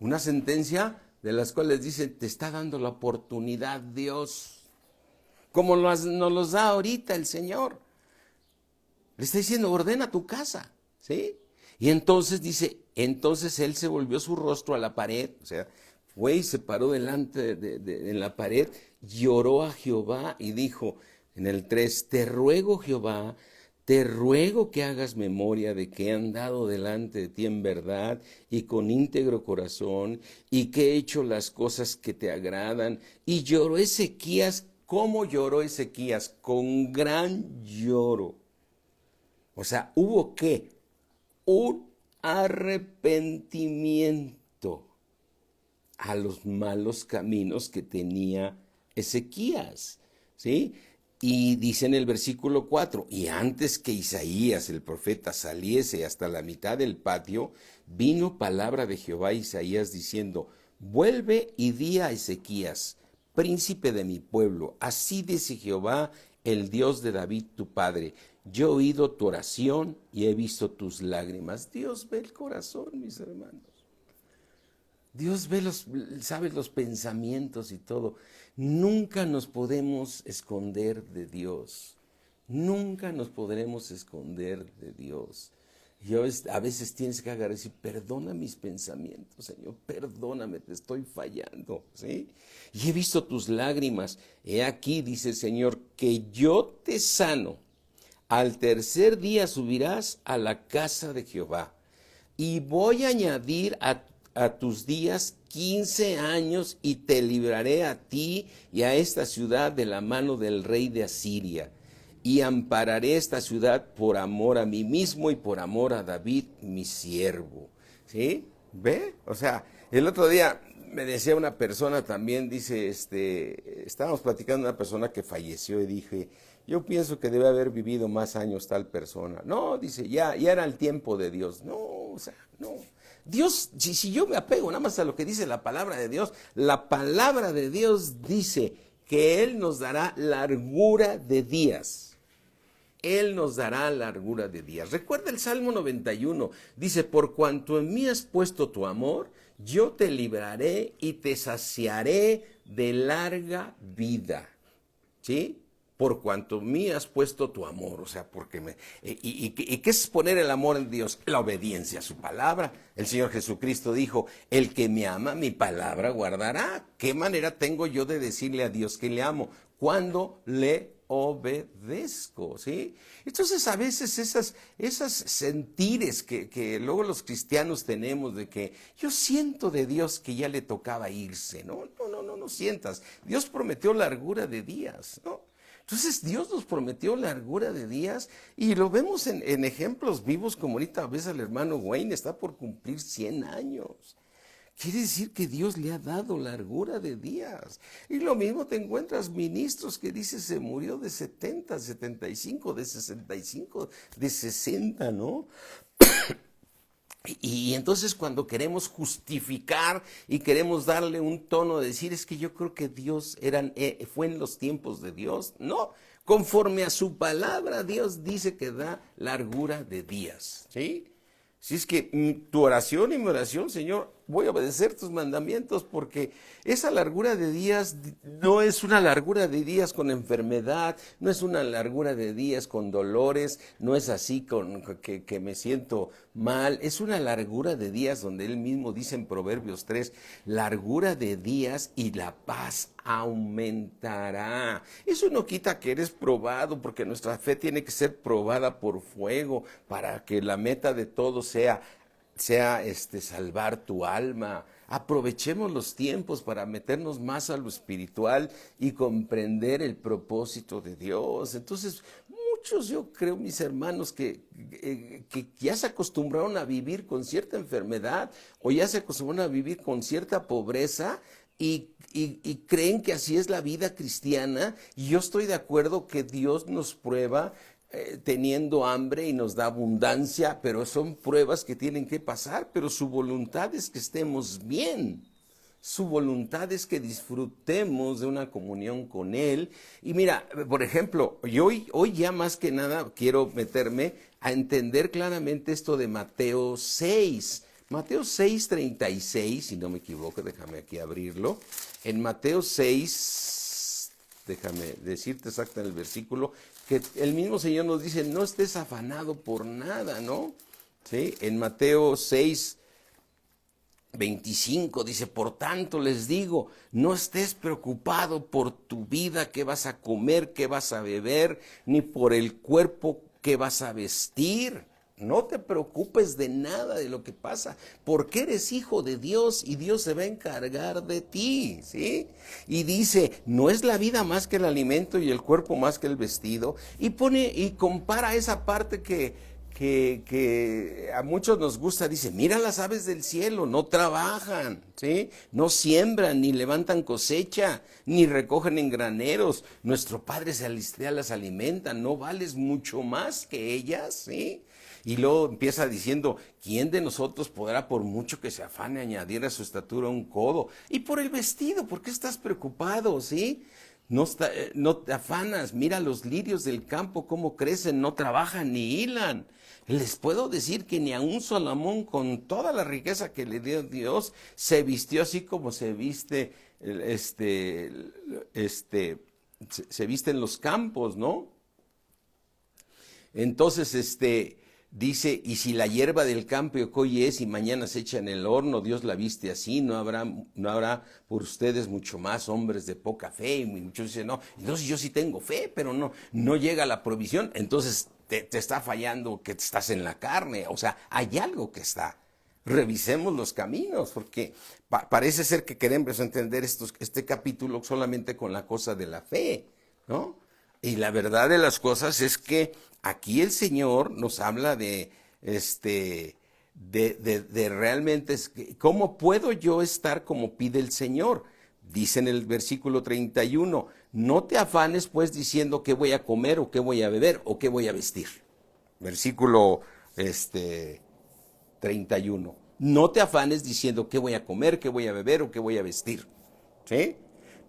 S1: Una sentencia de las cuales dice, te está dando la oportunidad Dios, como nos los da ahorita el Señor. Le está diciendo, ordena tu casa, ¿sí? Y entonces dice, entonces él se volvió su rostro a la pared, o sea, fue y se paró delante en la pared, lloró a Jehová y dijo en el 3, te ruego Jehová, te ruego que hagas memoria de que he andado delante de ti en verdad y con íntegro corazón y que he hecho las cosas que te agradan. Y lloró Ezequías, ¿cómo lloró Ezequías? Con gran lloro. O sea, ¿hubo qué? Un arrepentimiento a los malos caminos que tenía Ezequías, ¿sí? Y dice en el versículo 4, y antes que Isaías el profeta saliese hasta la mitad del patio, vino palabra de Jehová a Isaías diciendo, vuelve y di a Ezequías, príncipe de mi pueblo. Así dice Jehová, el Dios de David tu padre. Yo he oído tu oración y he visto tus lágrimas. Dios ve el corazón, mis hermanos. Dios ve sabe los pensamientos y todo. Nunca nos podemos esconder de Dios. Nunca nos podremos esconder de Dios. A veces tienes que agarrar y decir, perdona mis pensamientos, Señor, perdóname, te estoy fallando, ¿sí? Y he visto tus lágrimas. He aquí, dice el Señor, que yo te sano. Al tercer día subirás a la casa de Jehová. Y voy a añadir a tus días 15 años y te libraré a ti y a esta ciudad de la mano del rey de Asiria. Y ampararé esta ciudad por amor a mí mismo y por amor a David, mi siervo. ¿Sí? ¿Ve? O sea, el otro día me decía una persona también, dice, estábamos platicando de una persona que falleció y dije, yo pienso que debe haber vivido más años tal persona. No, dice, ya era el tiempo de Dios. No, o sea, no. Dios, si yo me apego nada más a lo que dice la palabra de Dios, la palabra de Dios dice que Él nos dará largura de días. Él nos dará largura de días. Recuerda el Salmo 91, dice, por cuanto en mí has puesto tu amor, yo te libraré y te saciaré de larga vida. ¿Sí? Por cuanto en mí has puesto tu amor, o sea, porque ¿y qué es poner el amor en Dios? La obediencia a su palabra. El Señor Jesucristo dijo, el que me ama, mi palabra guardará. ¿Qué manera tengo yo de decirle a Dios que le amo? Cuando le obedezco, ¿sí? Entonces a veces esas sentires que luego los cristianos tenemos de que yo siento de Dios que ya le tocaba irse, no sientas. Dios prometió largura de días, ¿no? Entonces Dios nos prometió largura de días y lo vemos en ejemplos vivos, como ahorita ves al hermano Wayne, está por cumplir 100 años. Quiere decir que Dios le ha dado largura de días. Y lo mismo te encuentras ministros que dice se murió de 70, 75, de 65, de 60, ¿no? Y entonces cuando queremos justificar y queremos darle un tono de decir, es que yo creo que Dios fue en los tiempos de Dios. No, conforme a su palabra, Dios dice que da largura de días, ¿sí? Si es que tu oración y mi oración, Señor, voy a obedecer tus mandamientos porque esa largura de días no es una largura de días con enfermedad, no es una largura de días con dolores, no es así que me siento mal, es una largura de días donde Él mismo dice en Proverbios 3, largura de días y la paz aumentará. Eso no quita que eres probado, porque nuestra fe tiene que ser probada por fuego para que la meta de todo sea salvar tu alma. Aprovechemos los tiempos para meternos más a lo espiritual y comprender el propósito de Dios. Entonces, muchos, yo creo, mis hermanos, que ya se acostumbraron a vivir con cierta enfermedad o ya se acostumbraron a vivir con cierta pobreza y creen que así es la vida cristiana. Y yo estoy de acuerdo que Dios nos prueba teniendo hambre y nos da abundancia, pero son pruebas que tienen que pasar, pero su voluntad es que estemos bien. Su voluntad es que disfrutemos de una comunión con Él. Y mira, por ejemplo, hoy ya más que nada quiero meterme a entender claramente esto de Mateo 6. Mateo 6:36, si no me equivoco, déjame aquí abrirlo. En Mateo 6, déjame decirte exacto en el versículo, que el mismo Señor nos dice, no estés afanado por nada, ¿no? ¿Sí? En Mateo 6:25 dice, por tanto les digo, no estés preocupado por tu vida, qué vas a comer, qué vas a beber, ni por el cuerpo que vas a vestir. No te preocupes de nada de lo que pasa, porque eres hijo de Dios y Dios se va a encargar de ti, ¿sí? Y dice, no es la vida más que el alimento y el cuerpo más que el vestido. Y compara esa parte que a muchos nos gusta, dice, mira las aves del cielo, no trabajan, ¿sí? No siembran, ni levantan cosecha, ni recogen en graneros. Nuestro Padre Celestial las alimenta, ¿no vales mucho más que ellas, sí? Y luego empieza diciendo, ¿quién de nosotros podrá por mucho que se afane añadir a su estatura un codo? Y por el vestido, ¿por qué estás preocupado, sí? No te afanas, mira los lirios del campo cómo crecen, no trabajan ni hilan. Les puedo decir que ni aun Salomón, con toda la riqueza que le dio Dios, se vistió así como se viste, se viste en los campos, ¿no? Entonces, dice, y si la hierba del campo hoy es y mañana se echa en el horno, Dios la viste así, no habrá por ustedes mucho más hombres de poca fe. Y muchos dicen, no, entonces yo sí tengo fe, pero no llega la provisión. Entonces te está fallando que estás en la carne, o sea, hay algo que está. Revisemos los caminos, porque parece ser que queremos entender este capítulo solamente con la cosa de la fe, ¿no? Y la verdad de las cosas es que aquí el Señor nos habla de realmente, ¿cómo puedo yo estar como pide el Señor? Dice en el versículo 31, no te afanes pues diciendo qué voy a comer o qué voy a beber o qué voy a vestir. Versículo 31. No te afanes diciendo qué voy a comer, qué voy a beber o qué voy a vestir. ¿Sí?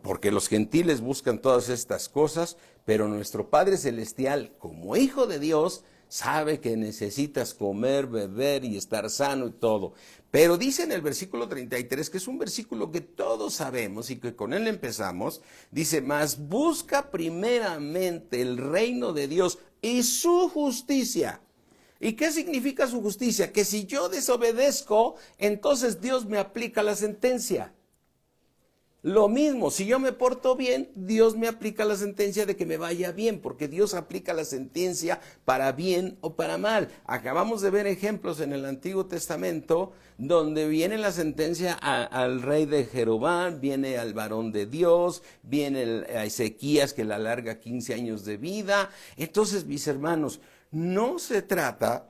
S1: Porque los gentiles buscan todas estas cosas, pero nuestro Padre Celestial, como Hijo de Dios, sabe que necesitas comer, beber y estar sano y todo. Pero dice en el versículo 33, que es un versículo que todos sabemos y que con él empezamos, dice, mas busca primeramente el reino de Dios y su justicia. ¿Y qué significa su justicia? Que si yo desobedezco, entonces Dios me aplica la sentencia. Lo mismo, si yo me porto bien, Dios me aplica la sentencia de que me vaya bien, porque Dios aplica la sentencia para bien o para mal. Acabamos de ver ejemplos en el Antiguo Testamento donde viene la sentencia al rey de Jeroboam, viene al varón de Dios, viene a Ezequías que le alarga 15 años de vida. Entonces, mis hermanos, no se trata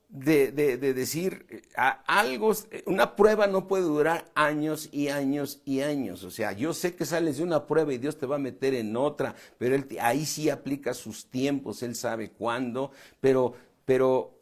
S1: de decir algo, una prueba no puede durar años y años y años. O sea, yo sé que sales de una prueba y Dios te va a meter en otra, pero Él ahí sí aplica sus tiempos, Él sabe cuándo, pero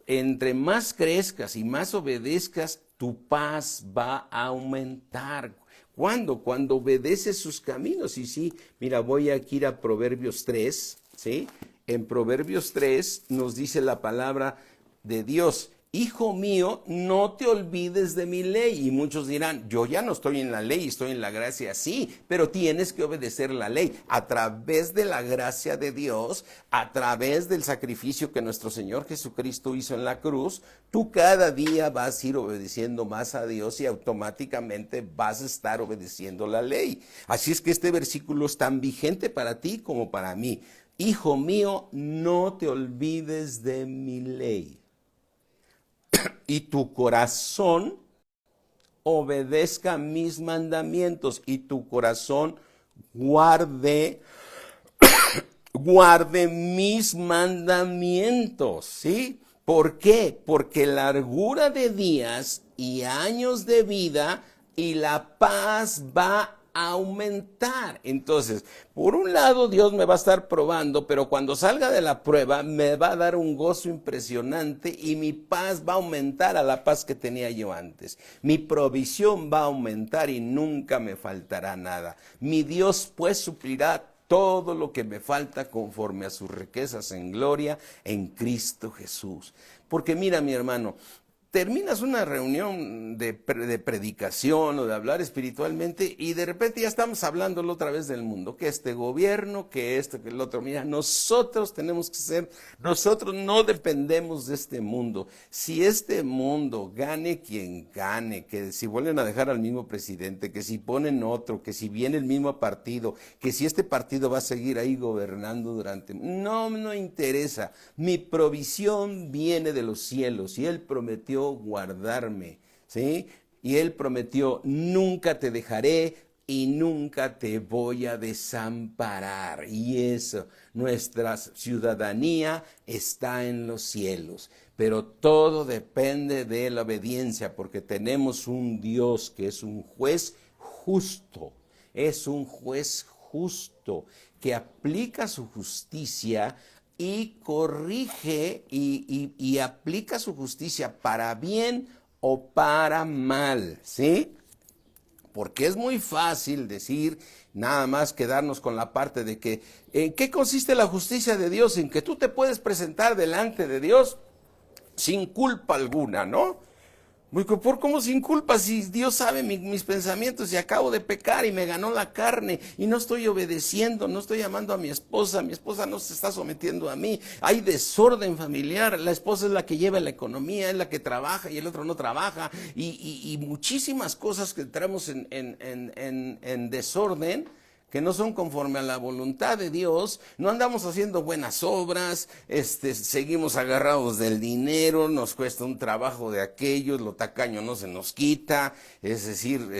S1: entre más crezcas y más obedezcas, tu paz va a aumentar. ¿Cuándo? Cuando obedeces sus caminos. Y sí, mira, voy a ir a Proverbios 3, ¿sí? En Proverbios 3 nos dice la palabra de Dios, hijo mío, no te olvides de mi ley. Y muchos dirán, yo ya no estoy en la ley, estoy en la gracia, sí, pero tienes que obedecer la ley a través de la gracia de Dios, a través del sacrificio que nuestro Señor Jesucristo hizo en la cruz. Tú cada día vas a ir obedeciendo más a Dios y automáticamente vas a estar obedeciendo la ley. Así es que este versículo es tan vigente para ti como para mí. Hijo mío, no te olvides de mi ley. Y tu corazón obedezca mis mandamientos y tu corazón guarde mis mandamientos, ¿sí? ¿Por qué? Porque largura de días y años de vida y la paz va a aumentar. Entonces, por un lado Dios me va a estar probando, pero cuando salga de la prueba me va a dar un gozo impresionante y mi paz va a aumentar a la paz que tenía yo antes. Mi provisión va a aumentar y nunca me faltará nada. Mi Dios pues suplirá todo lo que me falta conforme a sus riquezas en gloria en Cristo Jesús. Porque mira, mi hermano, terminas una reunión de predicación o de hablar espiritualmente y de repente ya estamos hablando otra vez del mundo, que este gobierno, que esto, que el otro. Mira, nosotros tenemos que ser, nosotros no dependemos de este mundo. Si este mundo gane quien gane, que si vuelven a dejar al mismo presidente, que si ponen otro, que si viene el mismo partido, que si este partido va a seguir ahí gobernando durante... No interesa. Mi provisión viene de los cielos y Él prometió guardarme, ¿sí? Y Él prometió, nunca te dejaré y nunca te voy a desamparar. Y eso, nuestra ciudadanía está en los cielos. Pero todo depende de la obediencia, porque tenemos un Dios que es un juez justo. Es un juez justo que aplica su justicia y corrige y aplica su justicia para bien o para mal, ¿sí? Porque es muy fácil decir, nada más quedarnos con la parte de que, ¿en qué consiste la justicia de Dios? En que tú te puedes presentar delante de Dios sin culpa alguna, ¿no? ¿Por cómo sin culpa? Si Dios sabe mis pensamientos y acabo de pecar y me ganó la carne y no estoy obedeciendo, no estoy amando a mi esposa no se está sometiendo a mí, hay desorden familiar, la esposa es la que lleva la economía, es la que trabaja y el otro no trabaja y muchísimas cosas que entramos en desorden, que no son conforme a la voluntad de Dios, no andamos haciendo buenas obras, seguimos agarrados del dinero, nos cuesta un trabajo de aquellos, lo tacaño no se nos quita, es decir,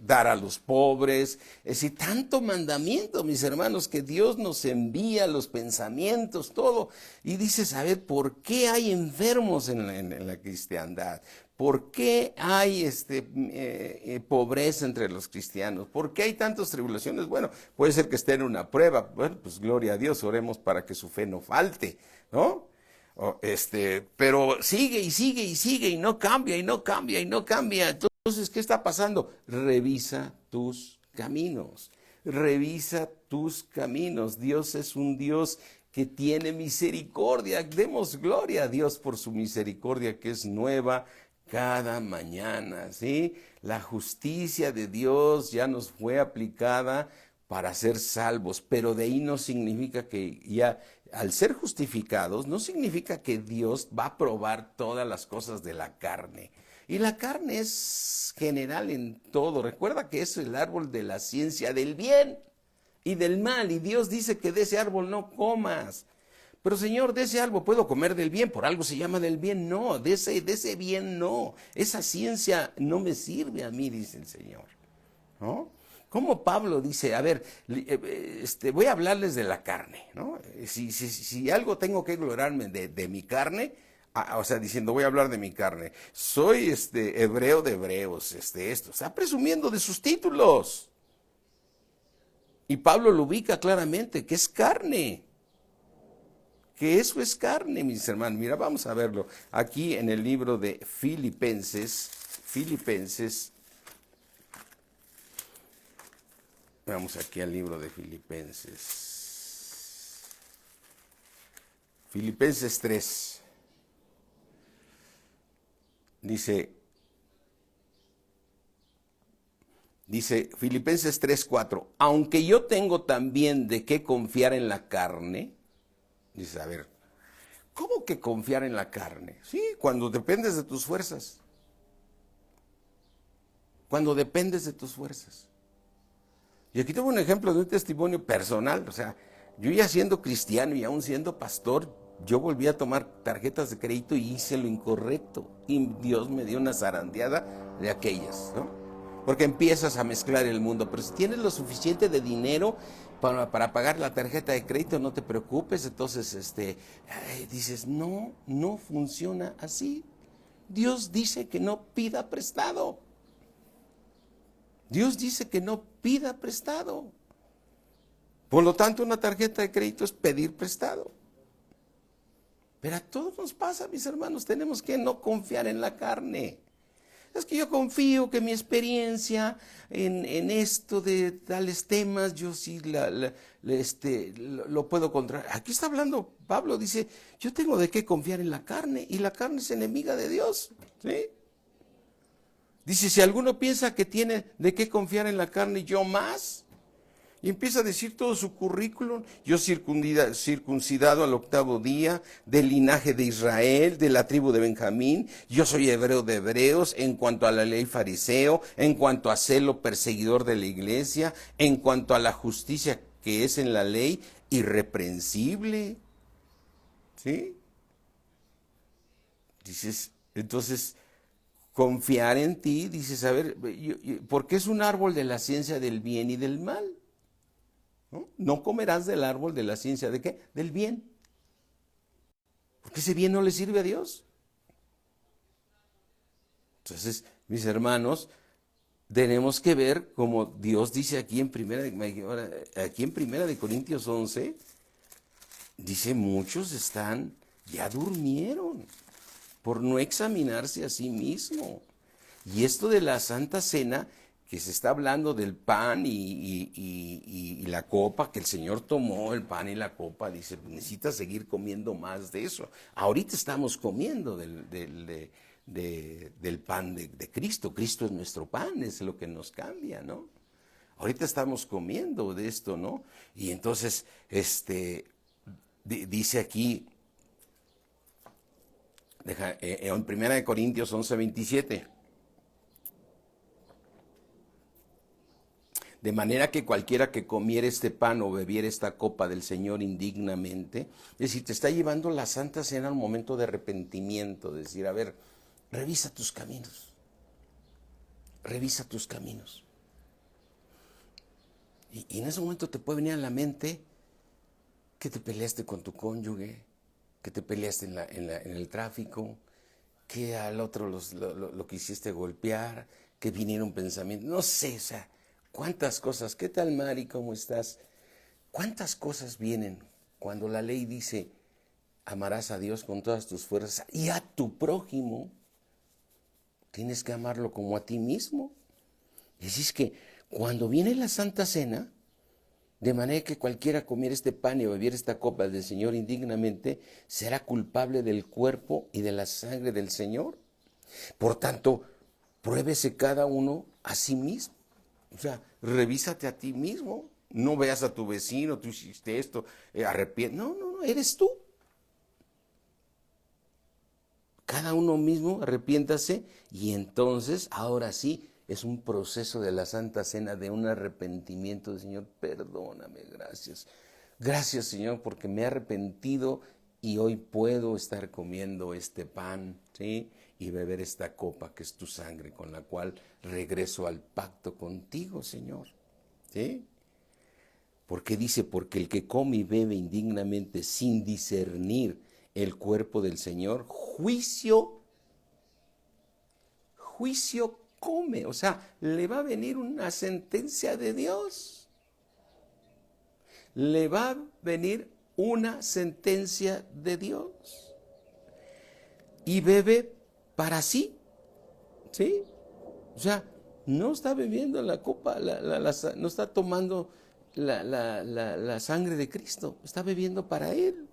S1: dar a los pobres, es decir, tanto mandamiento, mis hermanos, que Dios nos envía los pensamientos, todo, y dices, a ver, ¿por qué hay enfermos en la cristiandad? ¿Por qué hay pobreza entre los cristianos? ¿Por qué hay tantas tribulaciones? Bueno, puede ser que esté en una prueba. Bueno, pues gloria a Dios, oremos para que su fe no falte, ¿no? Pero sigue y sigue y sigue y no cambia y no cambia y no cambia. Entonces, ¿qué está pasando? Revisa tus caminos. Revisa tus caminos. Dios es un Dios que tiene misericordia. Demos gloria a Dios por su misericordia que es nueva cada mañana, ¿sí? La justicia de Dios ya nos fue aplicada para ser salvos, pero de ahí no significa que ya, al ser justificados, no significa que Dios va a probar todas las cosas de la carne. Y la carne es general en todo. Recuerda que es el árbol de la ciencia del bien y del mal, y Dios dice que de ese árbol no comas. Pero Señor, de ese árbol puedo comer del bien, por algo se llama del bien. No, de ese bien no. Esa ciencia no me sirve a mí, dice el Señor, ¿no? Como Pablo dice, a ver, voy a hablarles de la carne, ¿no? Si algo tengo que gloriarme de mi carne, o sea, diciendo, voy a hablar de mi carne. Soy hebreo de hebreos, esto. Está presumiendo de sus títulos. Y Pablo lo ubica claramente, que es carne. Que eso es carne, mis hermanos. Mira, vamos a verlo. Aquí en el libro de Filipenses, vamos aquí al libro de Filipenses. Filipenses 3. Dice Filipenses 3:4, aunque yo tengo también de qué confiar en la carne. Dice, a ver, ¿cómo que confiar en la carne? Sí, cuando dependes de tus fuerzas. Cuando dependes de tus fuerzas. Y aquí tengo un ejemplo de un testimonio personal. O sea, yo ya siendo cristiano y aún siendo pastor, yo volví a tomar tarjetas de crédito y hice lo incorrecto. Y Dios me dio una zarandeada de aquellas, ¿no? Porque empiezas a mezclar el mundo. Pero si tienes lo suficiente de dinero para pagar la tarjeta de crédito, no te preocupes. Entonces, dices, no funciona así. Dios dice que no pida prestado. Dios dice que no pida prestado. Por lo tanto, una tarjeta de crédito es pedir prestado. Pero a todos nos pasa, mis hermanos, tenemos que no confiar en la carne. Es que yo confío que mi experiencia en esto de tales temas, yo sí lo puedo controlar. Aquí está hablando Pablo, dice, yo tengo de qué confiar en la carne, y la carne es enemiga de Dios, ¿sí? Dice, si alguno piensa que tiene de qué confiar en la carne, yo más. Y empieza a decir todo su currículum. Yo circuncidado al 8º día, del linaje de Israel, de la tribu de Benjamín. Yo soy hebreo de hebreos, en cuanto a la ley fariseo, en cuanto a celo perseguidor de la iglesia, en cuanto a la justicia que es en la ley, irreprensible. ¿Sí? Dices, entonces, confiar en ti, dices, a ver, porque es un árbol de la ciencia del bien y del mal. No comerás del árbol de la ciencia de qué, del bien, porque ese bien no le sirve a Dios. Entonces, mis hermanos, tenemos que ver como Dios dice aquí en primera de Corintios 11, dice, muchos ya durmieron por no examinarse a sí mismo. Y esto de la Santa Cena, que se está hablando del pan y la copa, que el Señor tomó el pan y la copa, dice, necesitas seguir comiendo más de eso. Ahorita estamos comiendo del pan de Cristo. Cristo es nuestro pan, es lo que nos cambia, ¿no? Ahorita estamos comiendo de esto, ¿no? Y entonces, dice aquí, en 1 Corintios 11:27, de manera que cualquiera que comiera este pan o bebiera esta copa del Señor indignamente, es decir, te está llevando la Santa Cena al momento de arrepentimiento, de decir, a ver, revisa tus caminos, revisa tus caminos. Y en ese momento te puede venir a la mente que te peleaste con tu cónyuge, que te peleaste en el tráfico, que al otro lo quisiste golpear, que vinieron pensamientos, no sé, o sea, cuántas cosas. ¿Qué tal, Mari? ¿Cómo estás? ¿Cuántas cosas vienen cuando la ley dice, amarás a Dios con todas tus fuerzas y a tu prójimo? Tienes que amarlo como a ti mismo. Y así es que cuando viene la Santa Cena, de manera que cualquiera comiera este pan y bebiera esta copa del Señor indignamente, será culpable del cuerpo y de la sangre del Señor. Por tanto, pruébese cada uno a sí mismo. O sea, revísate a ti mismo. No veas a tu vecino, tú hiciste esto, arrepiente. No, eres tú. Cada uno mismo arrepiéntase y entonces, ahora sí, es un proceso de la Santa Cena, de un arrepentimiento del Señor. Perdóname, gracias. Gracias, Señor, porque me he arrepentido y hoy puedo estar comiendo este pan, ¿sí? Y beber esta copa que es tu sangre, con la cual regreso al pacto contigo, Señor, ¿sí? Porque dice, porque el que come y bebe indignamente sin discernir el cuerpo del Señor, juicio come, o sea, le va a venir una sentencia de Dios. Le va a venir una sentencia de Dios. Y bebe para sí, ¿sí? O sea, no está bebiendo la copa, no está tomando la sangre de Cristo, está bebiendo para Él.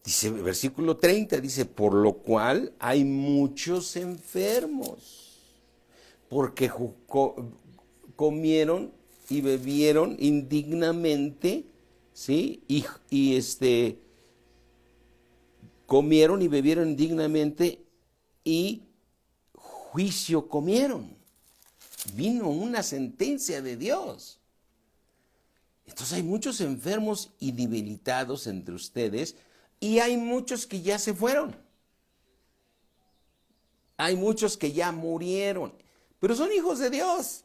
S1: Dice, versículo 30, dice, por lo cual hay muchos enfermos, porque comieron y bebieron indignamente, ¿sí? Comieron y bebieron indignamente y juicio comieron. Vino una sentencia de Dios. Entonces hay muchos enfermos y debilitados entre ustedes y hay muchos que ya se fueron. Hay muchos que ya murieron, pero son hijos de Dios.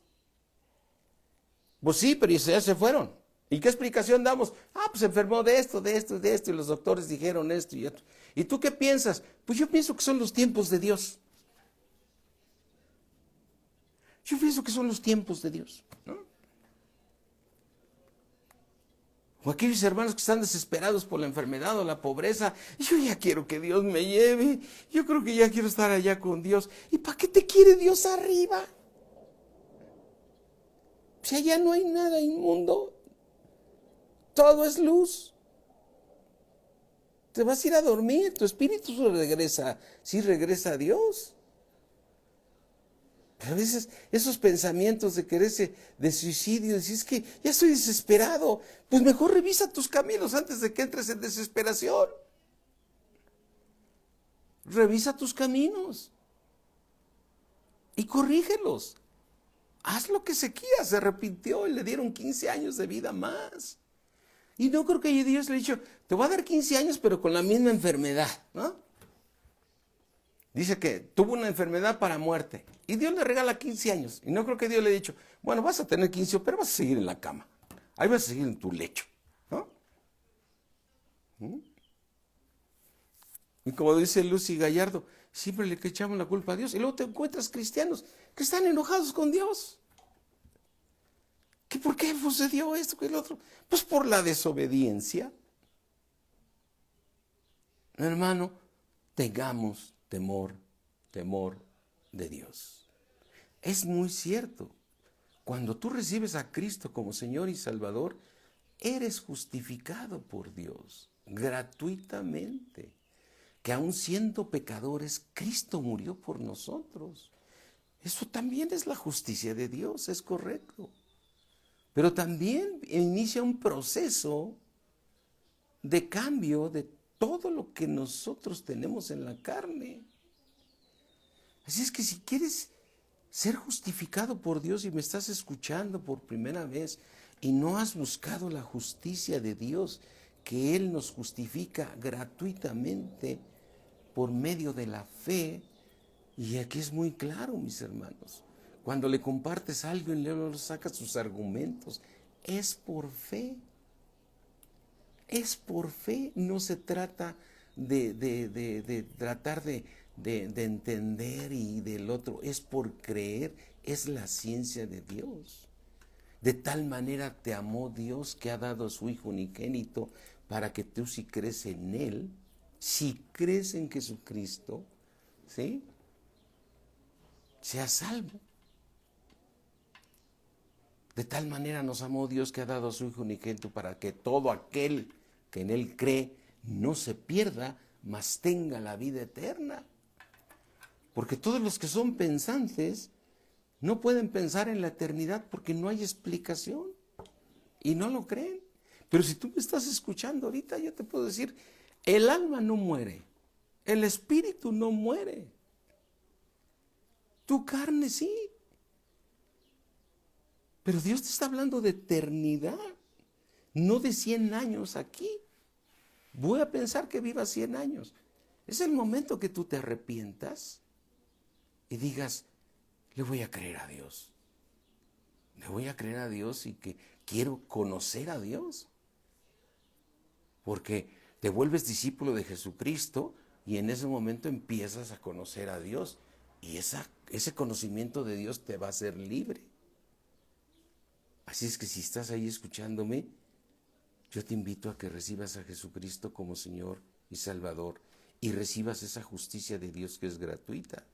S1: Pues sí, pero ya se fueron. ¿Y qué explicación damos? Pues se enfermó de esto, y los doctores dijeron esto y esto. ¿Y tú qué piensas? Pues yo pienso que son los tiempos de Dios. Yo pienso que son los tiempos de Dios, ¿no? O aquellos hermanos que están desesperados por la enfermedad o la pobreza. Yo ya quiero que Dios me lleve. Yo creo que ya quiero estar allá con Dios. ¿Y para qué te quiere Dios arriba? Si allá no hay nada inmundo. Todo es luz. Te vas a ir a dormir. Tu espíritu regresa. Sí regresa a Dios. Pero a veces esos pensamientos de quererse de suicidio, decir, es que ya estoy desesperado, pues mejor revisa tus caminos antes de que entres en desesperación. Revisa tus caminos y corrígelos. Haz lo que Ezequías se arrepintió y le dieron 15 años de vida más. Y no creo que Dios le haya dicho, te voy a dar 15 años pero con la misma enfermedad, ¿no? Dice que tuvo una enfermedad para muerte. Y Dios le regala 15 años. Y no creo que Dios le haya dicho, bueno, vas a tener 15, pero vas a seguir en la cama. Ahí vas a seguir en tu lecho, ¿no? Y como dice Lucy Gallardo, siempre le echamos la culpa a Dios. Y luego te encuentras cristianos que están enojados con Dios. ¿Que por qué sucedió esto que el otro? Pues por la desobediencia. Hermano, tengamos temor de Dios. Es muy cierto. Cuando tú recibes a Cristo como Señor y Salvador, eres justificado por Dios gratuitamente. Que aun siendo pecadores, Cristo murió por nosotros. Eso también es la justicia de Dios, es correcto. Pero también inicia un proceso de cambio de todo lo que nosotros tenemos en la carne. Así es que si quieres ser justificado por Dios y me estás escuchando por primera vez y no has buscado la justicia de Dios, que Él nos justifica gratuitamente por medio de la fe, y aquí es muy claro, mis hermanos, cuando le compartes algo y luego sacas sus argumentos, es por fe. Es por fe, no se trata de tratar de entender y del otro, es por creer, es la ciencia de Dios. De tal manera te amó Dios que ha dado a su Hijo unigénito para que tú si crees en Él, si crees en Jesucristo, ¿sí?, seas salvo. De tal manera nos amó Dios que ha dado a su Hijo unigénito para que todo aquel que en Él cree no se pierda, mas tenga la vida eterna. Porque todos los que son pensantes no pueden pensar en la eternidad porque no hay explicación y no lo creen. Pero si tú me estás escuchando ahorita, yo te puedo decir, el alma no muere, el espíritu no muere, tu carne sí. Pero Dios te está hablando de eternidad, no de 100 años aquí. Voy a pensar que vivas 100 años. Es el momento que tú te arrepientas y digas, le voy a creer a Dios. Le voy a creer a Dios y que quiero conocer a Dios. Porque te vuelves discípulo de Jesucristo y en ese momento empiezas a conocer a Dios. Y ese conocimiento de Dios te va a hacer libre. Así es que si estás ahí escuchándome, yo te invito a que recibas a Jesucristo como Señor y Salvador y recibas esa justicia de Dios que es gratuita.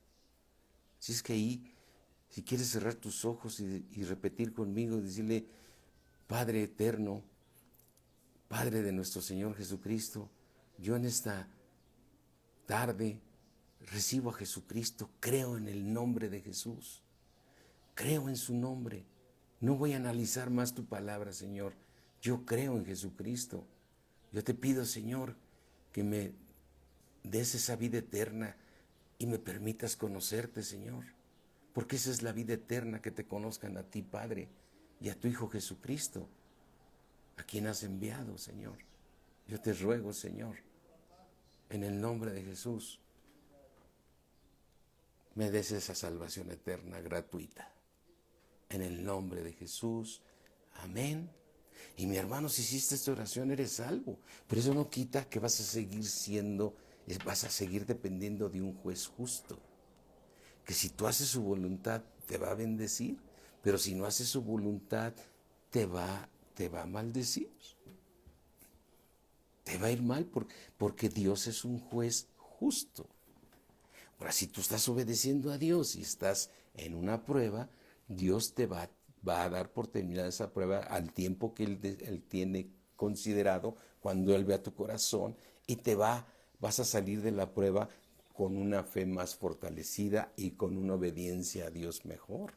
S1: Así es que ahí, si quieres cerrar tus ojos y repetir conmigo y decirle, Padre eterno, Padre de nuestro Señor Jesucristo, yo en esta tarde recibo a Jesucristo, creo en el nombre de Jesús, creo en su nombre. No voy a analizar más tu palabra, Señor. Yo creo en Jesucristo. Yo te pido, Señor, que me des esa vida eterna y me permitas conocerte, Señor. Porque esa es la vida eterna, que te conozcan a ti, Padre, y a tu Hijo Jesucristo, a quien has enviado, Señor. Yo te ruego, Señor, en el nombre de Jesús, me des esa salvación eterna gratuita. En el nombre de Jesús, amén. Y mi hermano, si hiciste esta oración, eres salvo. Pero eso no quita que vas a seguir dependiendo de un juez justo. Que si tú haces su voluntad, te va a bendecir. Pero si no haces su voluntad, te va a maldecir. Te va a ir mal porque Dios es un juez justo. Ahora, si tú estás obedeciendo a Dios y estás en una prueba, Dios te va a dar por terminada esa prueba al tiempo que Él tiene considerado, cuando Él vea tu corazón, y vas a salir de la prueba con una fe más fortalecida y con una obediencia a Dios mejor.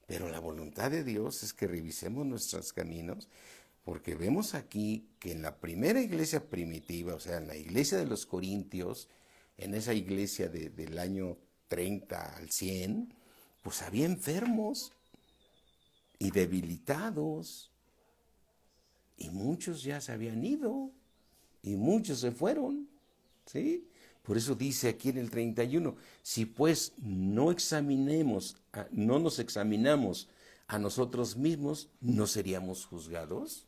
S1: Pero la voluntad de Dios es que revisemos nuestros caminos, porque vemos aquí que en la primera iglesia primitiva, o sea, en la iglesia de los Corintios, en esa iglesia del año 30 al 100, pues había enfermos y debilitados, y muchos ya se habían ido, y muchos se fueron, ¿sí? Por eso dice aquí en el 31, si pues no nos examinamos a nosotros mismos, ¿no seríamos juzgados?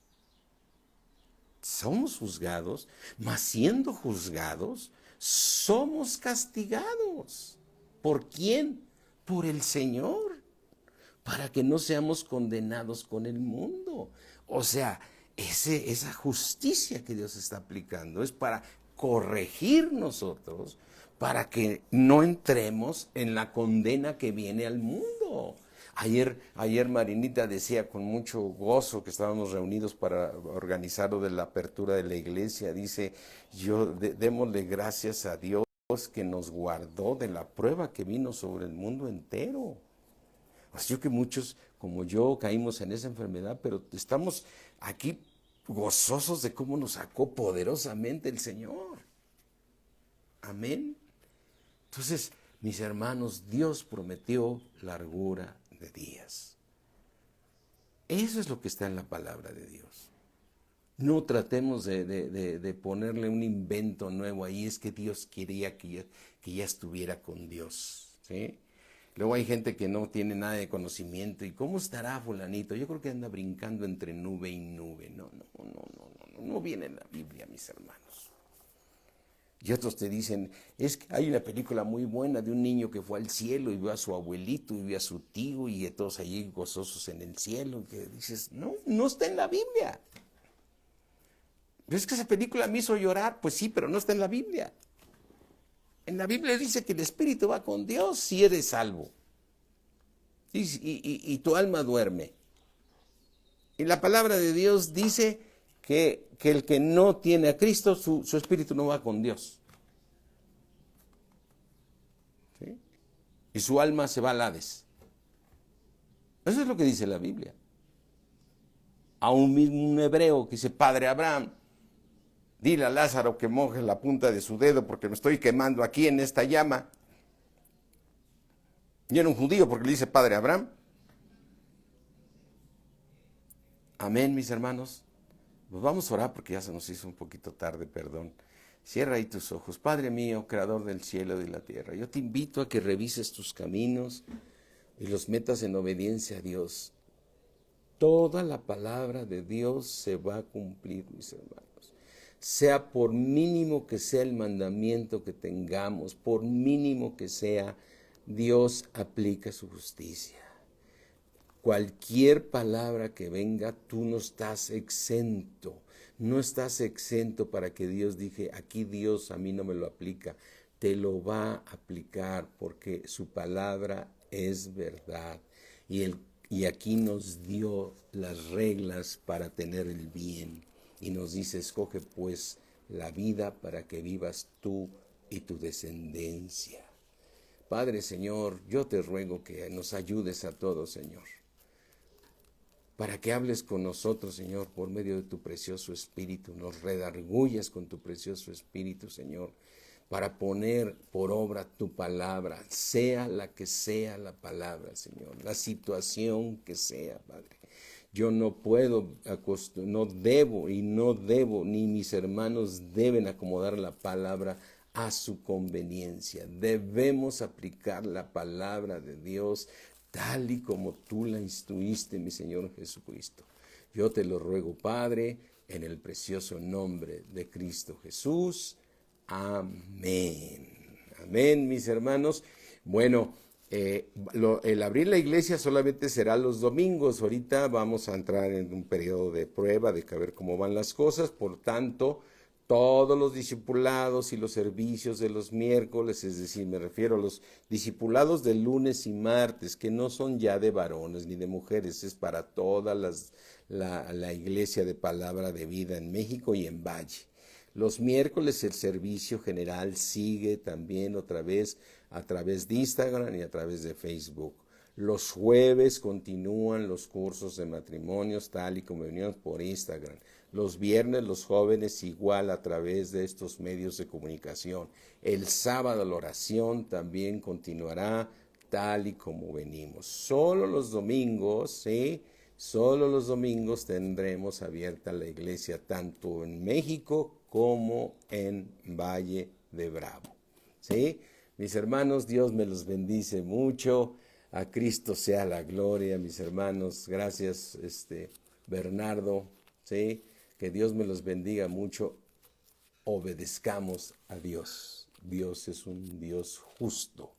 S1: Somos juzgados, mas siendo juzgados, somos castigados. ¿Por quién? Por el Señor, para que no seamos condenados con el mundo. O sea, esa justicia que Dios está aplicando es para corregir nosotros, para que no entremos en la condena que viene al mundo. Ayer Marinita decía con mucho gozo que estábamos reunidos para organizar lo de la apertura de la iglesia, dice, démosle gracias a Dios que nos guardó de la prueba que vino sobre el mundo entero. Pues yo que muchos como yo caímos en esa enfermedad, pero estamos aquí gozosos de cómo nos sacó poderosamente el Señor. Amén. Entonces, mis hermanos, Dios prometió largura de días. Eso es lo que está en la palabra de Dios. No tratemos de ponerle un invento nuevo ahí, es que Dios quería que ya estuviera con Dios, ¿sí? Luego hay gente que no tiene nada de conocimiento. ¿Y cómo estará fulanito? Yo creo que anda brincando entre nube y nube. No viene en la Biblia, mis hermanos. Y otros te dicen, es que hay una película muy buena de un niño que fue al cielo y vio a su abuelito y vio a su tío y todos allí gozosos en el cielo. Que dices, no está en la Biblia. Pero es que esa película me hizo llorar. Pues sí, pero no está en la Biblia. En la Biblia dice que el espíritu va con Dios si eres salvo. Y tu alma duerme. Y la palabra de Dios dice que el que no tiene a Cristo, su espíritu no va con Dios. ¿Sí? Y su alma se va al Hades. Eso es lo que dice la Biblia. A un hebreo que dice, Padre Abraham, dile a Lázaro que moje la punta de su dedo porque me estoy quemando aquí en esta llama. Y era un judío porque le dice Padre Abraham. Amén, mis hermanos. Pues vamos a orar porque ya se nos hizo un poquito tarde, perdón. Cierra ahí tus ojos. Padre mío, creador del cielo y de la tierra, yo te invito a que revises tus caminos y los metas en obediencia a Dios. Toda la palabra de Dios se va a cumplir, mis hermanos. Sea por mínimo que sea el mandamiento que tengamos, por mínimo que sea, Dios aplica su justicia. Cualquier palabra que venga, tú no estás exento. No estás exento para que Dios dije, aquí Dios a mí no me lo aplica. Te lo va a aplicar porque su palabra es verdad. Y aquí nos dio las reglas para tener el bien. Y nos dice, escoge pues la vida para que vivas tú y tu descendencia. Padre, Señor, yo te ruego que nos ayudes a todos, Señor, para que hables con nosotros, Señor, por medio de tu precioso Espíritu, nos redargullas con tu precioso Espíritu, Señor, para poner por obra tu palabra, sea la que sea la palabra, Señor, la situación que sea, Padre. Yo no puedo, no debo, ni mis hermanos deben acomodar la palabra a su conveniencia. Debemos aplicar la palabra de Dios tal y como tú la instruiste, mi Señor Jesucristo. Yo te lo ruego, Padre, en el precioso nombre de Cristo Jesús. Amén. Amén, mis hermanos. Bueno, el abrir la iglesia solamente será los domingos. Ahorita vamos a entrar en un periodo de prueba, de ver cómo van las cosas. Por tanto, todos los discipulados y los servicios de los miércoles, es decir, me refiero a los discipulados de lunes y martes, que no son ya de varones ni de mujeres, es para toda la iglesia de Palabra de Vida en México y en Valle. Los miércoles el servicio general sigue también otra vez a través de Instagram y a través de Facebook. Los jueves continúan los cursos de matrimonios tal y como veníamos por Instagram. Los viernes los jóvenes igual a través de estos medios de comunicación. El sábado la oración también continuará tal y como venimos. Solo los domingos, ¿sí? Solo los domingos tendremos abierta la iglesia tanto en México como en Valle de Bravo. ¿Sí? Mis hermanos, Dios me los bendice mucho. A Cristo sea la gloria, mis hermanos. Gracias, Bernardo. ¿Sí? Que Dios me los bendiga mucho. Obedezcamos a Dios. Dios es un Dios justo.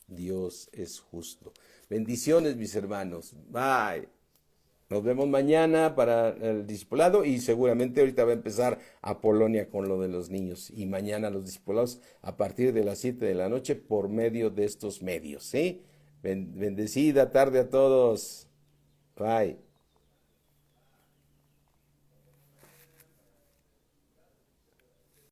S1: Dios es justo. Bendiciones, mis hermanos. Bye. Nos vemos mañana para el discipulado y seguramente ahorita va a empezar a Polonia con lo de los niños y mañana los discipulados a partir de las 7 de la noche por medio de estos medios, ¿sí? Bendecida tarde a todos. Bye.